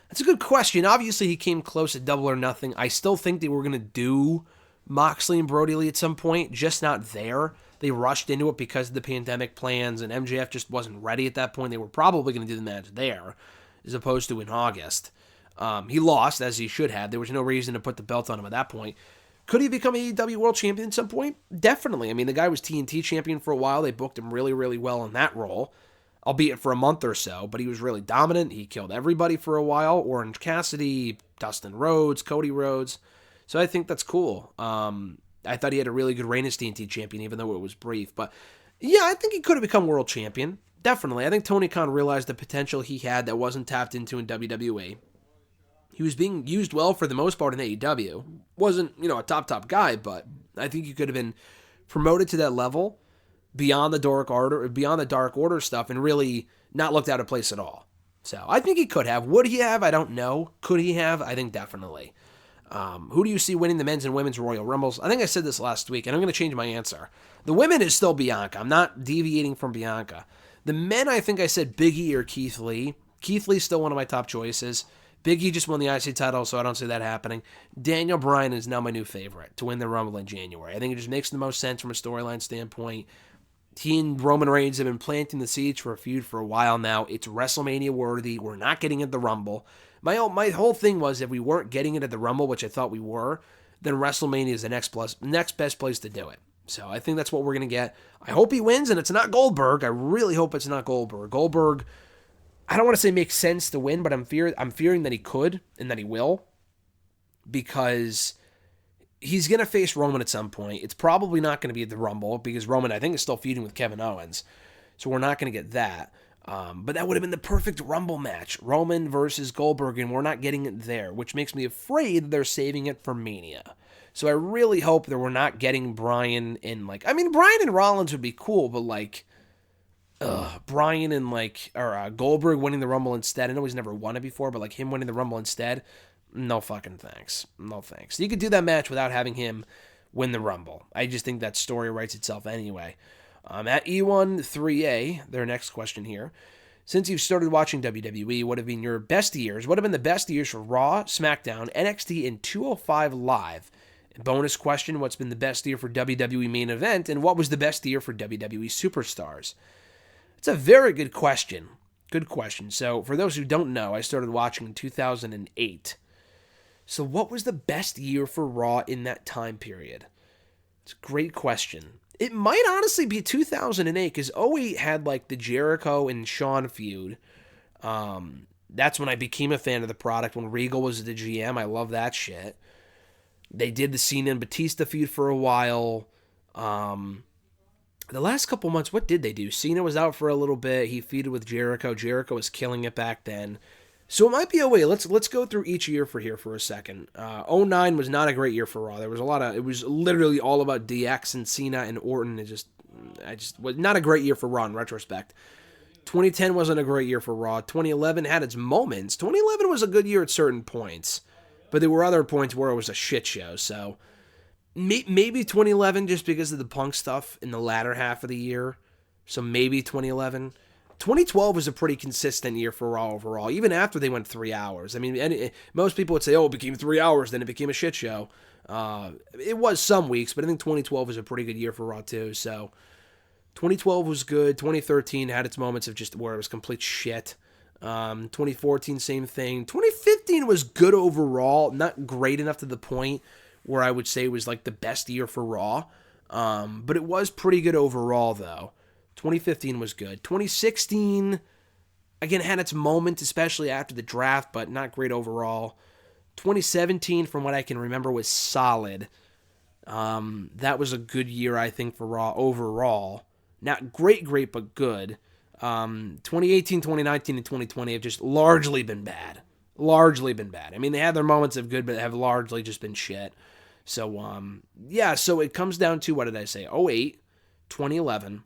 That's a good question. Obviously, he came close at Double or Nothing. I still think they were going to do Moxley and Brody Lee at some point, just not there. They rushed into it because of the pandemic plans, and MJF just wasn't ready at that point. They were probably going to do the match there, as opposed to in August. He lost, as he should have. There was no reason to put the belt on him at that point. Could he become AEW World Champion at some point? Definitely. I mean, the guy was TNT champion for a while. They booked him really, really well in that role, albeit for a month or so, but he was really dominant. He killed everybody for a while. Orange Cassidy, Dustin Rhodes, Cody Rhodes. So I think that's cool. I thought he had a really good reign as TNT champion, even though it was brief. But yeah, I think he could have become world champion. Definitely. I think Tony Khan realized the potential he had that wasn't tapped into in WWE. He was being used well for the most part in AEW. Wasn't, a top guy, but I think he could have been promoted to that level beyond the Dark Order stuff, and really not looked out of place at all. So I think he could have. Would he have? I don't know. Could he have? I think definitely. Who do you see winning the men's and women's Royal Rumbles? I think I said this last week, and I'm going to change my answer. The women is still Bianca. I'm not deviating from Bianca. The men, I think I said Big E or Keith Lee. Keith Lee's still one of my top choices. Big E just won the IC title, so I don't see that happening. Daniel Bryan is now my new favorite to win the Rumble in January. I think it just makes the most sense from a storyline standpoint. He and Roman Reigns have been planting the seeds for a feud for a while now. It's WrestleMania worthy. We're not getting at the Rumble. My whole thing was, if we weren't getting it at the Rumble, which I thought we were, then WrestleMania is the next best place to do it. So I think that's what we're going to get. I hope he wins, and it's not Goldberg. I really hope it's not Goldberg. Goldberg, I don't want to say makes sense to win, but I'm fearing that he could and that he will, because he's going to face Roman at some point. It's probably not going to be at the Rumble, because Roman, I think, is still feuding with Kevin Owens. So we're not going to get that. But that would have been the perfect Rumble match. Roman versus Goldberg, and we're not getting it there, which makes me afraid that they're saving it for Mania. So I really hope that we're not getting Bryan in, Bryan and Rollins would be cool, but, Bryan and Goldberg winning the Rumble instead. I know he's never won it before, but like him winning the Rumble instead, no fucking thanks. No thanks. You could do that match without having him win the Rumble. I just think that story writes itself anyway. At E1-3A, their next question here. Since you've started watching WWE, what have been your best years? What have been the best years for Raw, SmackDown, NXT, and 205 Live? Bonus question, what's been the best year for WWE main event, and what was the best year for WWE superstars? It's a very good question. Good question. So, for those who don't know, I started watching in 2008. So, what was the best year for Raw in that time period? It's a great question. It might honestly be 2008, because 08 had like the Jericho and Shawn feud. That's when I became a fan of the product, when Regal was the GM. I love that shit. They did the Cena and Batista feud for a while. The last couple months, what did they do? Cena was out for a little bit. He feuded with Jericho. Jericho was killing it back then. So it might be a way. Let's go through each year for a second. 09 was not a great year for Raw. There was it was literally all about DX and Cena and Orton. I just was not a great year for Raw in retrospect. 2010 wasn't a great year for Raw. 2011 had its moments. 2011 was a good year at certain points, but there were other points where it was a shit show. So maybe 2011 just because of the Punk stuff in the latter half of the year. So maybe 2011. 2012 was a pretty consistent year for Raw overall, even after they went 3 hours. I mean, most people would say, oh, it became 3 hours, then it became a shit show. It was some weeks, but I think 2012 was a pretty good year for Raw too. So 2012 was good. 2013 had its moments of just where it was complete shit. 2014, same thing. 2015 was good overall, not great enough to the point where I would say it was like the best year for Raw. But it was pretty good overall, though. 2015 was good. 2016, again, had its moment, especially after the draft, but not great overall. 2017, from what I can remember, was solid. That was a good year, I think, for Raw overall. Not great, but good. 2018, 2019, and 2020 have just largely been bad. Largely been bad. I mean, they had their moments of good, but have largely just been shit. So, so it comes down to, what did I say? 08, 2011,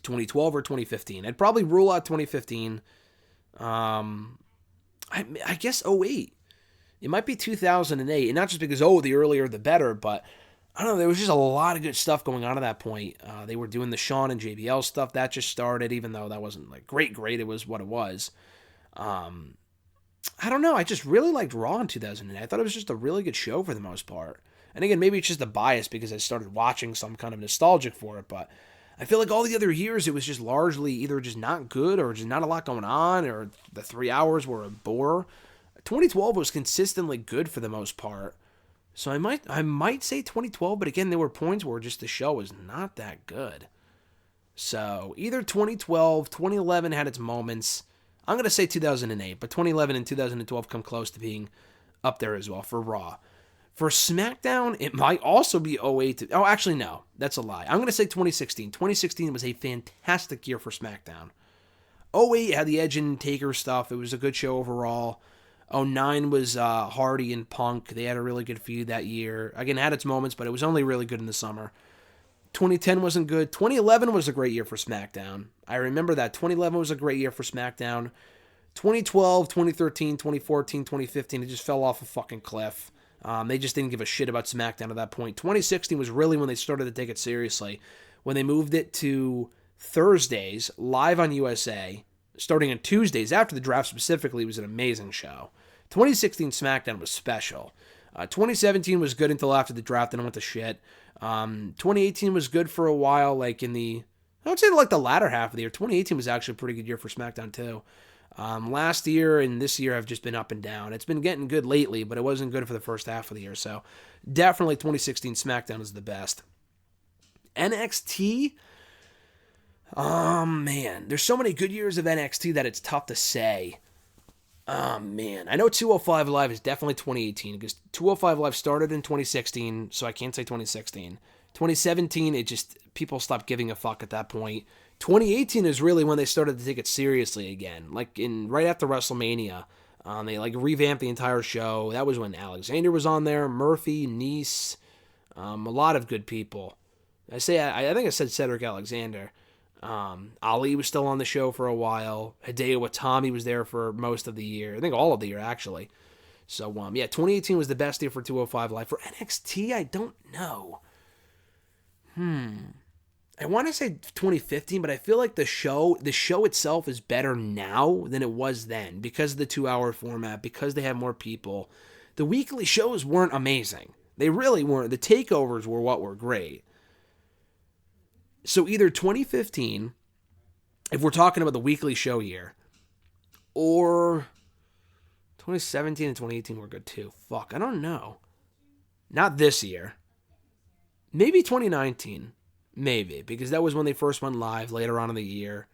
2012, or 2015. I'd probably rule out 2015. I guess 08. It might be 2008, and not just because, the earlier the better, but I don't know, there was just a lot of good stuff going on at that point. They were doing the Shawn and JBL stuff. That just started, even though that wasn't like great. It was what it was. I don't know. I just really liked Raw in 2008. I thought it was just a really good show for the most part. And again, maybe it's just a bias because I started watching, so I'm kind of nostalgic for it, but I feel like all the other years it was just largely either just not good or just not a lot going on, or the 3 hours were a bore. 2012 was consistently good for the most part. So I might say 2012, but again, there were points where just the show was not that good. So either 2012, 2011 had its moments. I'm going to say 2008, but 2011 and 2012 come close to being up there as well for Raw. For SmackDown, it might also be 08. Actually, no. That's a lie. I'm going to say 2016. 2016 was a fantastic year for SmackDown. 08 had the Edge and Taker stuff. It was a good show overall. 09 was Hardy and Punk. They had a really good feud that year. Again, had its moments, but it was only really good in the summer. 2010 wasn't good. 2011 was a great year for SmackDown. I remember that. 2011 was a great year for SmackDown. 2012, 2013, 2014, 2015, it just fell off a fucking cliff. They just didn't give a shit about SmackDown at that point. 2016 was really when they started to take it seriously. When they moved it to Thursdays, live on USA, starting on Tuesdays after the draft specifically, it was an amazing show. 2016 SmackDown was special. 2017 was good until after the draft, and it went to shit. 2018 was good for a while, I would say the latter half of the year. 2018 was actually a pretty good year for SmackDown too. Last year and this year have just been up and down. It's been getting good lately, but it wasn't good for the first half of the year. So definitely 2016 SmackDown is the best. NXT, man, there's so many good years of NXT that it's tough to say. Man, I know 205 Live is definitely 2018 because 205 Live started in 2016, so I can't say 2016. 2017, people stopped giving a fuck at that point. 2018 is really when they started to take it seriously again. Right after WrestleMania, they revamped the entire show. That was when Alexander was on there, Murphy, Nice, a lot of good people. I think I said Cedric Alexander. Ali was still on the show for a while. Hideo Watami was there for most of the year. I think all of the year, actually. So, 2018 was the best year for 205 Live. For NXT, I don't know. I want to say 2015, but I feel like the show itself is better now than it was then because of the 2-hour format, because they have more people. The weekly shows weren't amazing. They really weren't. The takeovers were what were great. So either 2015, if we're talking about the weekly show year, or 2017 and 2018 were good too. Fuck, I don't know. Not this year. Maybe 2019. Maybe, because that was when they first went live later on in the year.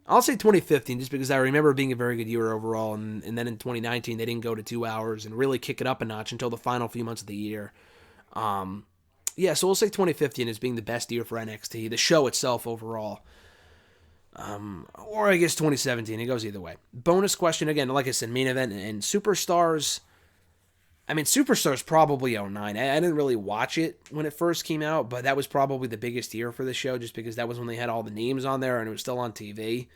I'll say 2015 just because I remember it being a very good year overall, and then in 2019 they didn't go to 2 hours and really kick it up a notch until the final few months of the year. So we'll say 2015 as being the best year for NXT, the show itself overall. Or I guess 2017, it goes either way. Bonus question, again, like I said, main event and Superstars. I mean, Superstars probably 09. I didn't really watch it when it first came out, but that was probably the biggest year for the show just because that was when they had all the names on there and it was still on TV.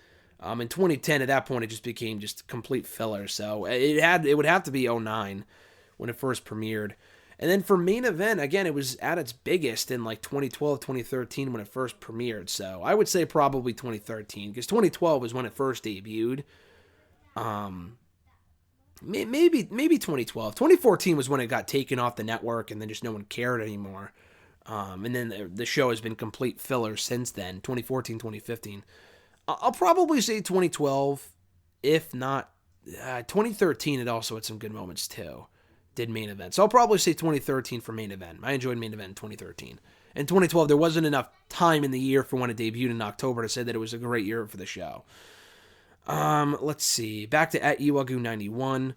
In 2010, at that point, it just became just complete filler. So it would have to be 09 when it first premiered. And then for main event, again, it was at its biggest in like 2012, 2013 when it first premiered. So I would say probably 2013 because 2012 was when it first debuted. Maybe 2012. 2014 was when it got taken off the network and then just no one cared anymore. And then the show has been complete filler since then, 2014, 2015. I'll probably say 2012, if not 2013. It also had some good moments too. Did main event. So I'll probably say 2013 for main event. I enjoyed main event in 2013. In 2012, there wasn't enough time in the year for when it debuted in October to say that it was a great year for the show. Let's see. Back to @Iwagu91.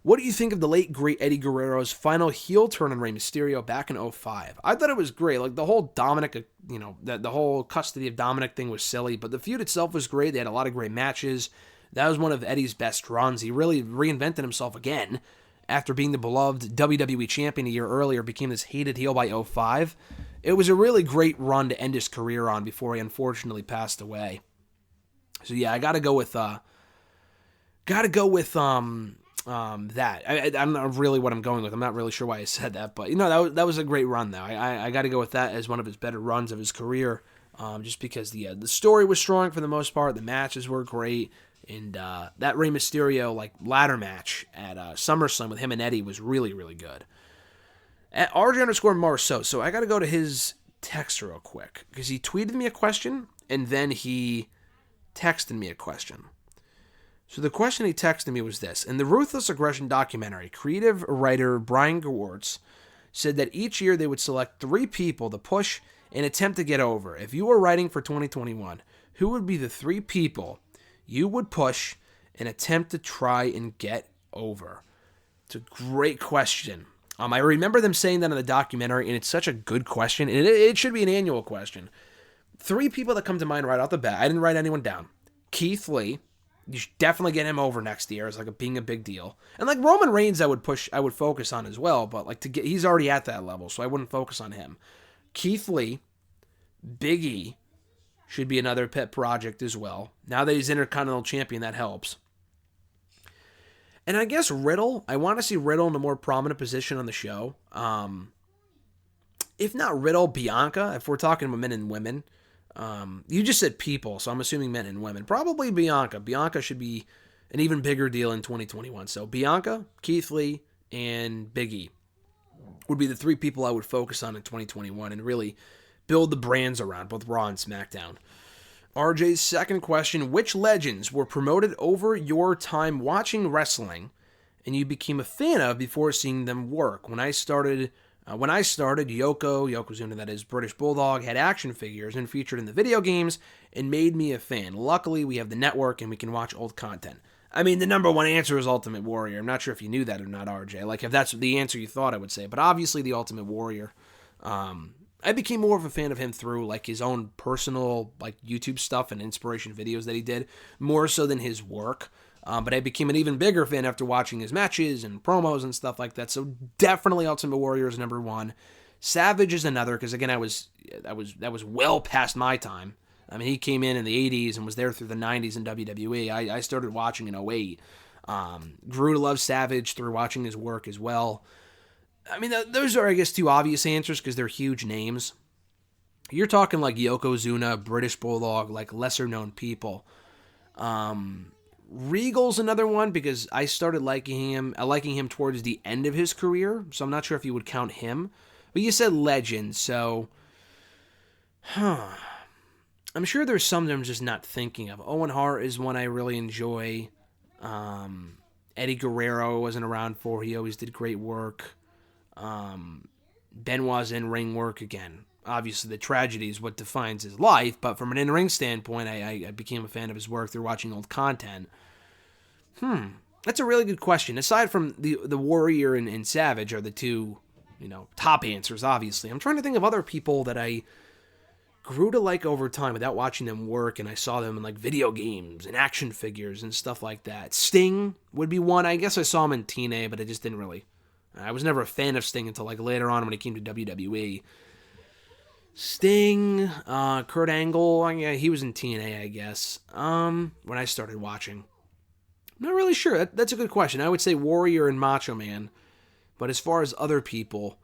What do you think of the late, great Eddie Guerrero's final heel turn on Rey Mysterio back in 2005? I thought it was great. Like, the whole Dominic, the whole custody of Dominic thing was silly, but the feud itself was great. They had a lot of great matches. That was one of Eddie's best runs. He really reinvented himself again after being the beloved WWE champion a year earlier, became this hated heel by 2005. It was a really great run to end his career on before he unfortunately passed away. So yeah, I gotta go with that. I'm not really what I'm going with. I'm not really sure why I said that, but that was a great run though. I gotta go with that as one of his better runs of his career, just because the story was strong for the most part, the matches were great, and that Rey Mysterio ladder match at SummerSlam with him and Eddie was really, really good. At RJ_Marceau, so I gotta go to his text real quick because he tweeted me a question and then he texted me a question. So the question he texted me was this. In the Ruthless Aggression documentary, creative writer Brian Gewirtz said that each year they would select 3 people to push and attempt to get over. If you were writing for 2021, who would be the 3 people you would push and attempt to try and get over? It's a great question. I remember them saying that in the documentary, and it's such a good question, and it should be an annual question. 3 people that come to mind right off the bat. I didn't write anyone down. Keith Lee. You should definitely get him over next year as being a big deal. And Roman Reigns I would focus on as well, but he's already at that level, so I wouldn't focus on him. Keith Lee, Big E should be another pet project as well. Now that he's Intercontinental Champion, that helps. And I guess Riddle, I want to see Riddle in a more prominent position on the show. If not Riddle, Bianca, if we're talking about men and women. You just said people, so I'm assuming men and women. Probably Bianca. Bianca should be an even bigger deal in 2021. So Bianca, Keith Lee, and Big E would be the 3 people I would focus on in 2021 and really build the brands around, both Raw and SmackDown. RJ's second question, which legends were promoted over your time watching wrestling and you became a fan of before seeing them work? When I started, Yokozuna, that is British Bulldog, had action figures and featured in the video games and made me a fan. Luckily, we have the network and we can watch old content. I mean, the number one answer is Ultimate Warrior. I'm not sure if you knew that or not, RJ. If that's the answer you thought, I would say. But obviously, the Ultimate Warrior. I became more of a fan of him through his own personal YouTube stuff and inspiration videos that he did, more so than his work. But I became an even bigger fan after watching his matches and promos and stuff like that. So definitely Ultimate Warrior is number 1. Savage is another because again that was well past my time. I mean, he came in the 80s and was there through the 90s in WWE. I started watching in '08. Grew to love Savage through watching his work as well. I mean, those are, I guess, two obvious answers because they're huge names. You're talking like Yokozuna, British Bulldog, like lesser-known people. Regal's another one because I started liking him towards the end of his career, so I'm not sure if you would count him. But you said legend, so... I'm sure there's some that I'm just not thinking of. Owen Hart is one I really enjoy. Eddie Guerrero wasn't around for. He always did great work. Benoit's in-ring work, again. Obviously, the tragedy is what defines his life, but from an in-ring standpoint, I became a fan of his work through watching old content. That's a really good question. Aside from the Warrior and Savage are the two, top answers, obviously. I'm trying to think of other people that I grew to like over time without watching them work, and I saw them in like video games and action figures and stuff like that. Sting would be one. I guess I saw him in TNA, but I just didn't really... I was never a fan of Sting until like later on when he came to WWE. Sting, Kurt Angle, yeah, he was in TNA, I guess, when I started watching. I'm not really sure. That's a good question. I would say Warrior and Macho Man, but as far as other people,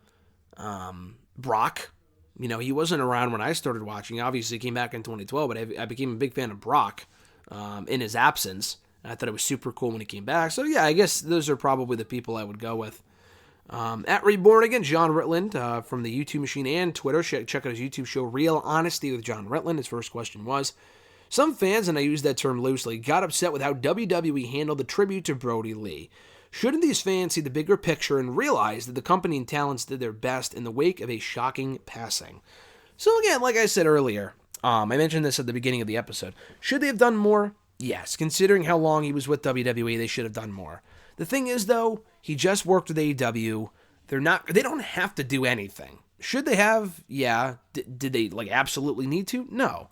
Brock, he wasn't around when I started watching. Obviously, he came back in 2012, but I became a big fan of Brock in his absence. I thought it was super cool when he came back. So, yeah, I guess those are probably the people I would go with. At Reborn Again, John Ritland from the YouTube machine and Twitter. Check out his YouTube show, Real Honesty with John Ritland. His first question was, some fans, and I use that term loosely, got upset with how WWE handled the tribute to Brody Lee. Shouldn't these fans see the bigger picture and realize that the company and talents did their best in the wake of a shocking passing? So again, like I said earlier, I mentioned this at the beginning of the episode. Should they have done more? Yes. Considering how long he was with WWE, they should have done more. The thing is, though, he just worked with AEW. They don't have to do anything. Should they have? Yeah. Did they absolutely need to? No.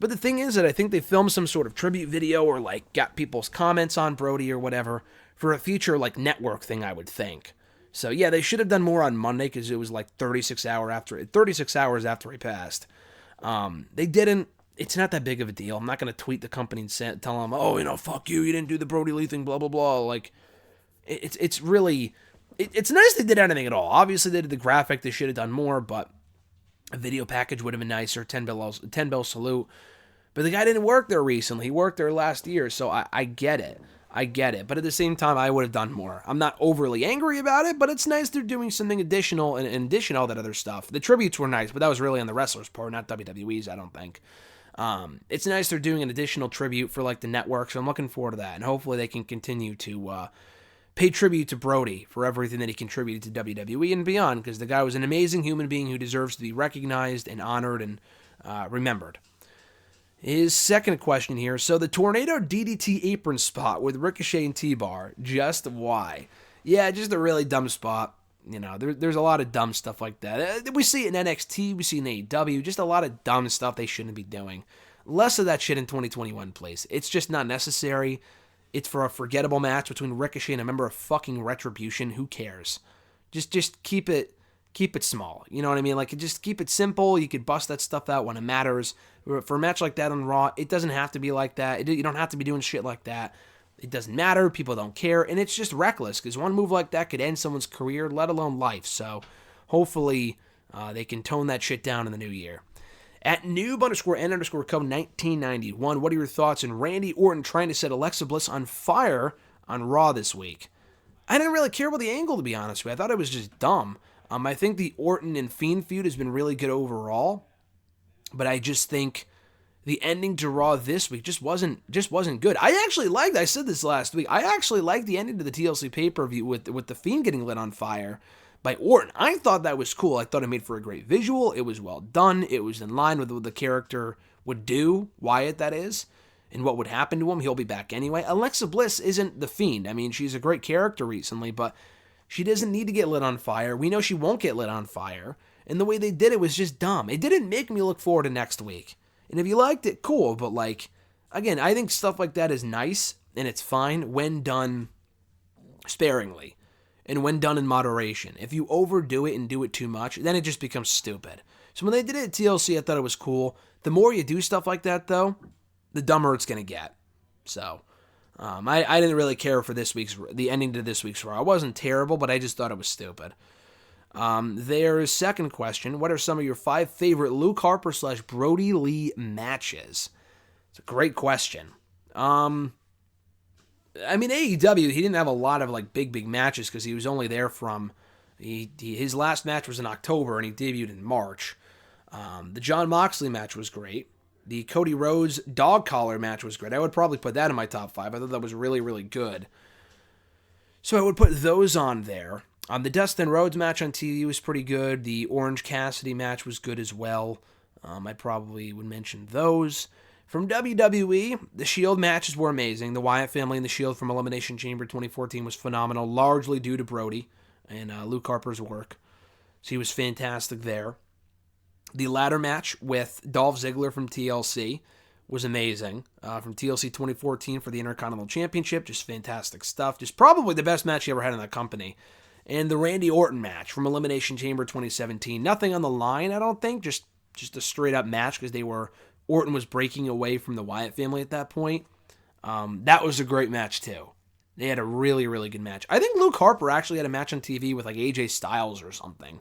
But the thing is that I think they filmed some sort of tribute video or got people's comments on Brody or whatever for a future network thing, I would think. So yeah, they should have done more on Monday because it was 36 hours after he passed. They didn't. It's not that big of a deal. I'm not going to tweet the company and tell them, oh, fuck you didn't do the Brody Lee thing, blah, blah, blah. It's really... It's nice they did anything at all. Obviously, they did the graphic. They should have done more, but a video package would have been nicer. 10 bell salute. But the guy didn't work there recently. He worked there last year, so I get it. But at the same time, I would have done more. I'm not overly angry about it, but it's nice they're doing something additional in addition to all that other stuff. The tributes were nice, but that was really on the wrestlers' part, not WWE's, I don't think. It's nice they're doing an additional tribute for the network, so I'm looking forward to that. And hopefully they can continue to pay tribute to Brody for everything that he contributed to WWE and beyond, because the guy was an amazing human being who deserves to be recognized and honored and remembered. His second question here, so the Tornado DDT apron spot with Ricochet and T-Bar, just why? Yeah, just a really dumb spot. There's a lot of dumb stuff like that. We see it in NXT, we see it in AEW, just a lot of dumb stuff they shouldn't be doing. Less of that shit in 2021, please. It's just not necessary. It's for a forgettable match between Ricochet and a member of fucking Retribution. Who cares? Just keep it small. You know what I mean? Just keep it simple. You could bust that stuff out when it matters. For a match like that on Raw, it doesn't have to be like that. You don't have to be doing shit like that. It doesn't matter. People don't care. And it's just reckless because one move like that could end someone's career, let alone life. So hopefully they can tone that shit down in the new year. At noob_n_code 1991, what are your thoughts on Randy Orton trying to set Alexa Bliss on fire on Raw this week? I didn't really care about the angle, to be honest with you. I thought it was just dumb. I think the Orton and Fiend feud has been really good overall, but I just think the ending to Raw this week just wasn't good. I said this last week, I actually liked the ending to the TLC pay-per-view with the Fiend getting lit on fire by Orton. I thought that was cool. I thought it made for a great visual. It was well done. It was in line with what the character would do, Wyatt that is, and what would happen to him. He'll be back anyway. Alexa Bliss isn't the Fiend. I mean, she's a great character recently, but she doesn't need to get lit on fire. We know she won't get lit on fire. And the way they did it was just dumb. It didn't make me look forward to next week. And if you liked it, cool. But again, I think stuff like that is nice and it's fine when done sparingly and when done in moderation. If you overdo it and do it too much, then it just becomes stupid. So when they did it at TLC, I thought it was cool. The more you do stuff like that, though, the dumber it's going to get. So, I didn't really care for the ending to this week's Raw. It wasn't terrible, but I just thought it was stupid. Their second question, what are some of your 5 favorite Luke Harper / Brody Lee matches? It's a great question. AEW, he didn't have a lot of like big matches because he was only there from, his last match was in October and he debuted in March. The Jon Moxley match was great. The Cody Rhodes dog collar match was great. I would probably put that in my top 5. I thought that was really, really good. So I would put those on there. The Dustin Rhodes match on TV was pretty good. The Orange Cassidy match was good as well. I probably would mention those. From WWE, the Shield matches were amazing. The Wyatt family and the Shield from Elimination Chamber 2014 was phenomenal, largely due to Brody and Luke Harper's work. So he was fantastic there. The ladder match with Dolph Ziggler from TLC was amazing. From TLC 2014 for the Intercontinental Championship, just fantastic stuff. Just probably the best match he ever had in that company. And the Randy Orton match from Elimination Chamber 2017. Nothing on the line, I don't think. Just a straight-up match because Orton was breaking away from the Wyatt family at that point. That was a great match, too. They had a really, really good match. I think Luke Harper actually had a match on TV with like AJ Styles or something.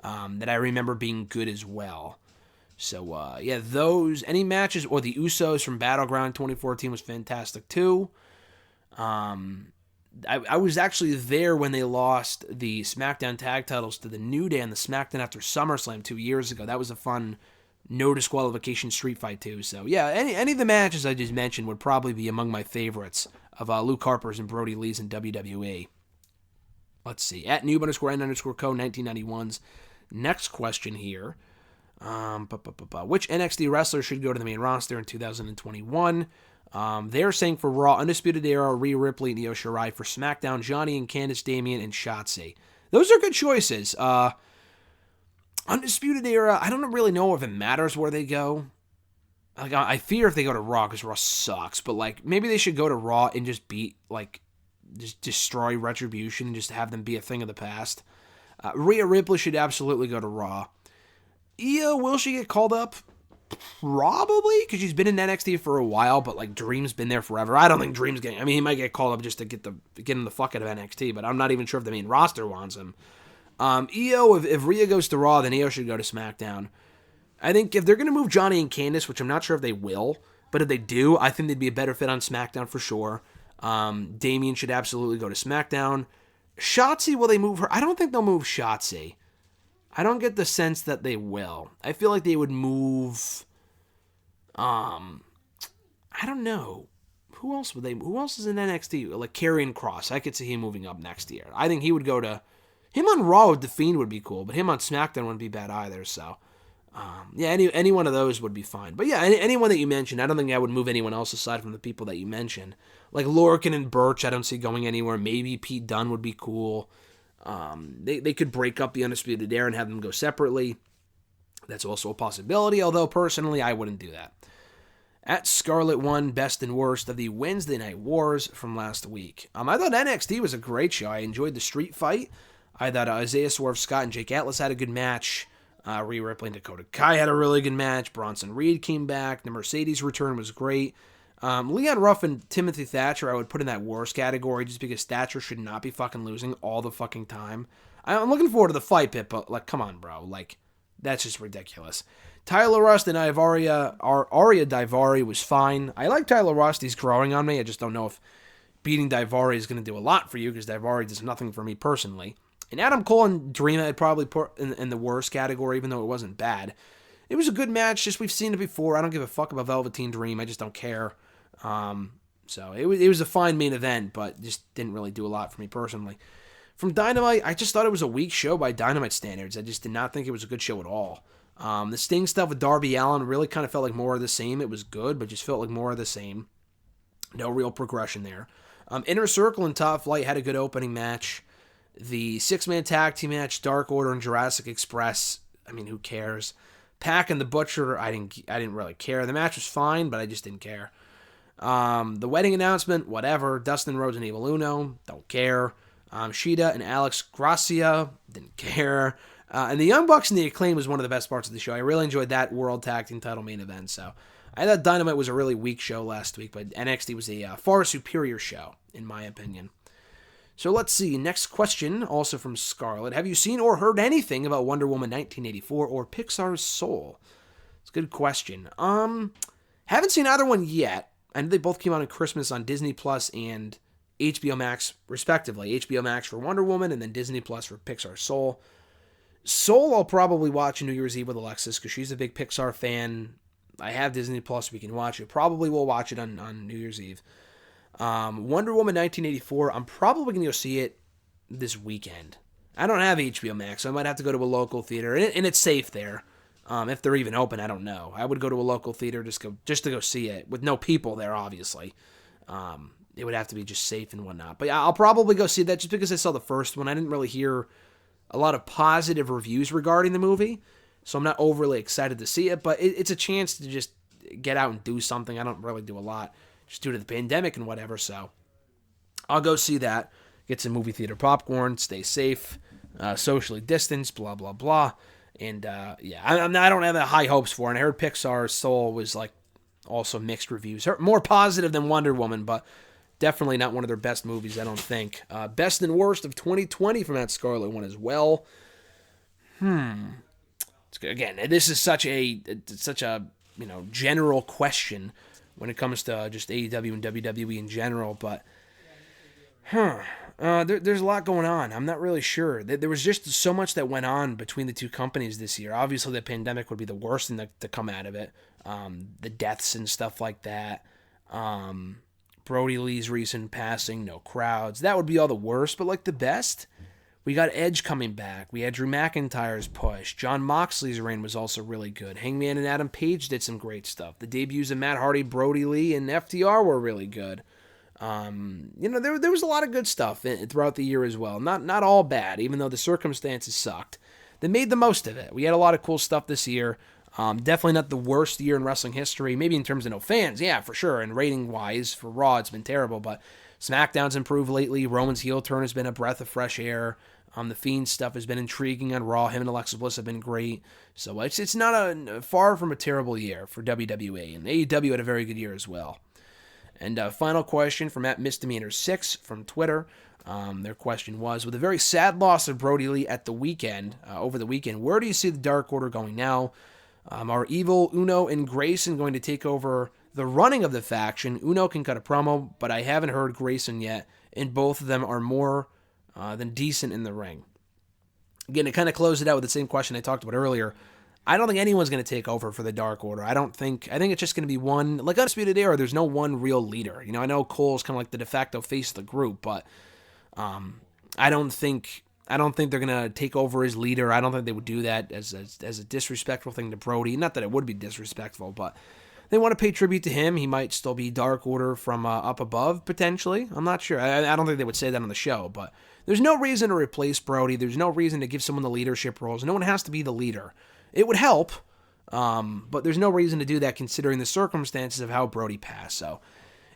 That I remember being good as well. So, any matches, or the Usos from Battleground 2014 was fantastic too. I was actually there when they lost the SmackDown tag titles to the New Day on the SmackDown after SummerSlam 2 years ago. That was a fun, no disqualification street fight too. So, yeah, any of the matches I just mentioned would probably be among my favorites of Luke Harper's and Brody Lee's in WWE. Let's see. At noob_n_co 1991's next question here. Which NXT wrestler should go to the main roster in 2021? They're saying for Raw, Undisputed Era, Rhea Ripley, and Io Shirai. For SmackDown, Johnny and Candice, Damian, and Shotzi. Those are good choices. Undisputed Era, I don't really know if it matters where they go. Like, I fear if they go to Raw, because Raw sucks. But like, maybe they should go to Raw and just just destroy Retribution and just have them be a thing of the past. Rhea Ripley should absolutely go to Raw. Io, will she get called up? Probably, because she's been in NXT for a while, but like Dream's been there forever. I don't think Dream's getting. I mean, he might get called up just to get him the fuck out of NXT, but I'm not even sure if the main roster wants him. Io, if Rhea goes to Raw, then Io should go to SmackDown. I think if they're going to move Johnny and Candice, which I'm not sure if they will, but if they do, I think they'd be a better fit on SmackDown for sure. Damian should absolutely go to SmackDown. Shotzi, will they move her? I don't think they'll move Shotzi. I don't get the sense that they will. I feel like they would move, I don't know. Who else is in NXT? Like Karrion Kross. I could see him moving up next year. I think he would go to, him on Raw with The Fiend would be cool, but him on SmackDown wouldn't be bad either, so. Any one of those would be fine. But yeah, anyone that you mentioned, I don't think I would move anyone else aside from the people that you mentioned. Like Lorcan and Burch, I don't see going anywhere. Maybe Pete Dunne would be cool. They could break up the Undisputed Era and have them go separately. That's also a possibility, although personally I wouldn't do that. At Scarlet One, best and worst of the Wednesday Night Wars from last week. I thought NXT was a great show. I enjoyed the street fight. I thought Isaiah Swerve Scott and Jake Atlas had a good match. Rhea Ripley and Dakota Kai had a really good match. Bronson Reed came back. The Mercedes return was great. Leon Ruff and Timothy Thatcher I would put in that worst category just because Thatcher should not be fucking losing all the fucking time. I'm looking forward to the fight pit, but like, come on, bro. Like, that's just ridiculous. Tyler Rust and Aria Daivari was fine. I like Tyler Rust. He's growing on me. I just don't know if beating Daivari is going to do a lot for you because Daivari does nothing for me personally. And Adam Cole and Dream I'd probably put in the worst category, even though it wasn't bad. It was a good match, just we've seen it before. I don't give a fuck about Velveteen Dream. I just don't care. So it was a fine main event, but just didn't really do a lot for me personally. From Dynamite, I just thought it was a weak show by Dynamite standards. I just did not think it was a good show at all. The Sting stuff with Darby Allin really kind of felt like more of the same. It was good, but just felt like more of the same. No real progression there. Inner Circle and Top Flight had a good opening match. The six-man tag team match, Dark Order and Jurassic Express, I mean, who cares? Pac and the Butcher, I didn't really care. The match was fine, but I just didn't care. The wedding announcement, whatever. Dustin Rhodes and Evil Uno, don't care. Shida and Alex Gracia, didn't care. And the Young Bucks and the Acclaim was one of the best parts of the show. I really enjoyed that World Tag Team title main event. So I thought Dynamite was a really weak show last week, but NXT was a far superior show, in my opinion. So let's see. Next question, also from Scarlett. Have you seen or heard anything about Wonder Woman 1984 or Pixar's Soul? It's a good question. Haven't seen either one yet. I know they both came out on Christmas on Disney Plus and HBO Max, respectively. HBO Max for Wonder Woman and then Disney Plus for Pixar's Soul. Soul I'll probably watch New Year's Eve with Alexis because she's a big Pixar fan. I have Disney Plus, we can watch it. Probably will watch it on New Year's Eve. Wonder Woman 1984, I'm probably going to go see it this weekend. I don't have HBO Max, so I might have to go to a local theater, and it's safe there. If they're even open, I don't know. I would go to a local theater just to go see it, with no people there, obviously. It would have to be just safe and whatnot. But yeah, I'll probably go see that just because I saw the first one. I didn't really hear a lot of positive reviews regarding the movie, so I'm not overly excited to see it, but it's a chance to just get out and do something. I don't really do a lot, just due to the pandemic and whatever, so I'll go see that, get some movie theater popcorn, stay safe, socially distanced, blah, blah, blah, and yeah, I don't have high hopes for it. And I heard Pixar's Soul was like also mixed reviews, more positive than Wonder Woman, but definitely not one of their best movies, I don't think. Best and worst of 2020 from that Scarlet one as well. Again, this is such a general question when it comes to just AEW and WWE in general, but there's a lot going on. I'm not really sure. There was just so much that went on between the two companies this year. Obviously, the pandemic would be the worst thing to come out of it. The deaths and stuff like that. Brody Lee's recent passing, no crowds. That would be all the worst, but like the best, we got Edge coming back. We had Drew McIntyre's push. Jon Moxley's reign was also really good. Hangman and Adam Page did some great stuff. The debuts of Matt Hardy, Brody Lee, and FTR were really good. There was a lot of good stuff throughout the year as well. Not all bad, even though the circumstances sucked. They made the most of it. We had a lot of cool stuff this year. Definitely not the worst year in wrestling history. Maybe in terms of no fans, yeah, for sure. And rating-wise, for Raw, it's been terrible. But SmackDown's improved lately. Roman's heel turn has been a breath of fresh air. The Fiend stuff has been intriguing on Raw. Him and Alexa Bliss have been great. So it's not far from a terrible year for WWE. And AEW had a very good year as well. And final question from @Misdemeanor6 from Twitter. Their question was, with a very sad loss of Brody Lee at the weekend, over the weekend, where do you see the Dark Order going now? Are Evil, Uno, and Grayson going to take over the running of the faction? Uno can cut a promo, but I haven't heard Grayson yet, and both of them are more than decent in the ring. Again, to kind of close it out with the same question I talked about earlier, I don't think anyone's going to take over for the Dark Order. I think it's just going to be one, like Undisputed Era, there's no one real leader. I know Cole's kind of like the de facto face of the group, but I don't think they're going to take over as leader. I don't think they would do that as a disrespectful thing to Brody. Not that it would be disrespectful, but they want to pay tribute to him. He might still be Dark Order from up above, potentially. I'm not sure. I don't think they would say that on the show, but there's no reason to replace Brody. There's no reason to give someone the leadership roles. No one has to be the leader. It would help, but there's no reason to do that considering the circumstances of how Brody passed. So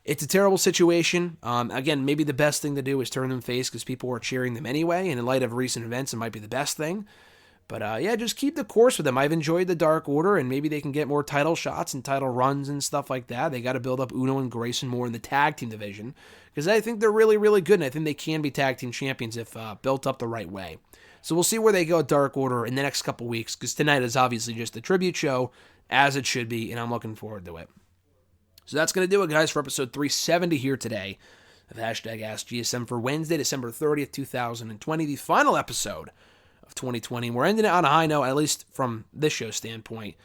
it's a terrible situation. Again, maybe the best thing to do is turn them face because people were cheering them anyway, and in light of recent events, it might be the best thing. But yeah, just keep the course with them. I've enjoyed the Dark Order, and maybe they can get more title shots and title runs and stuff like that. They got to build up Uno and Grayson more in the tag team division because I think they're really, really good, and I think they can be tag team champions if built up the right way. So we'll see where they go at Dark Order in the next couple weeks because tonight is obviously just a tribute show, as it should be, and I'm looking forward to it. So that's going to do it, guys, for episode 370 here today of #AskGSM for Wednesday, December 30th, 2020, the final episode of 2020. We're ending it on a high note, at least from this show standpoint.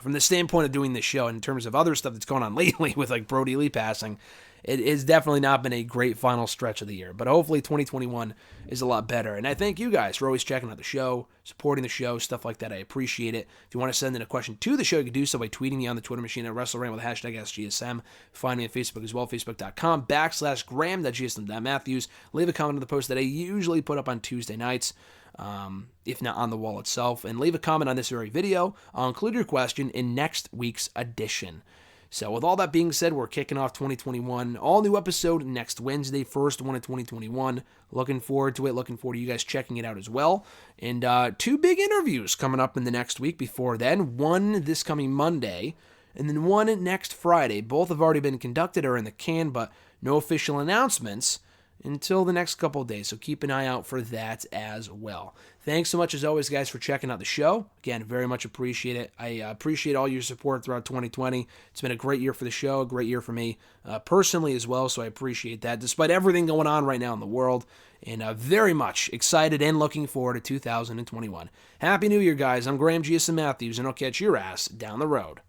From the standpoint of doing this show, in terms of other stuff that's going on lately with like Brody Lee passing, it has definitely not been a great final stretch of the year. But hopefully 2021 is a lot better. And I thank you guys for always checking out the show, supporting the show, stuff like that. I appreciate it. If you want to send in a question to the show, you can do so by tweeting me on the Twitter machine at WrestleRant with #AskGSM. Find me on Facebook as well, facebook.com/gram.gsm.matthews. Leave a comment on the post that I usually put up on Tuesday nights, if not on the wall itself. And leave a comment on this very video. I'll include your question in next week's edition. So with all that being said, we're kicking off 2021. All new episode next Wednesday, first one of 2021. Looking forward to it. Looking forward to you guys checking it out as well. And 2 big interviews coming up in the next week before then. One this coming Monday, and then one next Friday. Both have already been conducted or in the can, but no official announcements until the next couple of days, so keep an eye out for that as well. Thanks so much, as always, guys, for checking out the show. Again, very much appreciate it. I appreciate all your support throughout 2020. It's been a great year for the show, a great year for me personally as well, so I appreciate that, despite everything going on right now in the world, and very much excited and looking forward to 2021. Happy New Year, guys. I'm GSM Matthews, and I'll catch your ass down the road.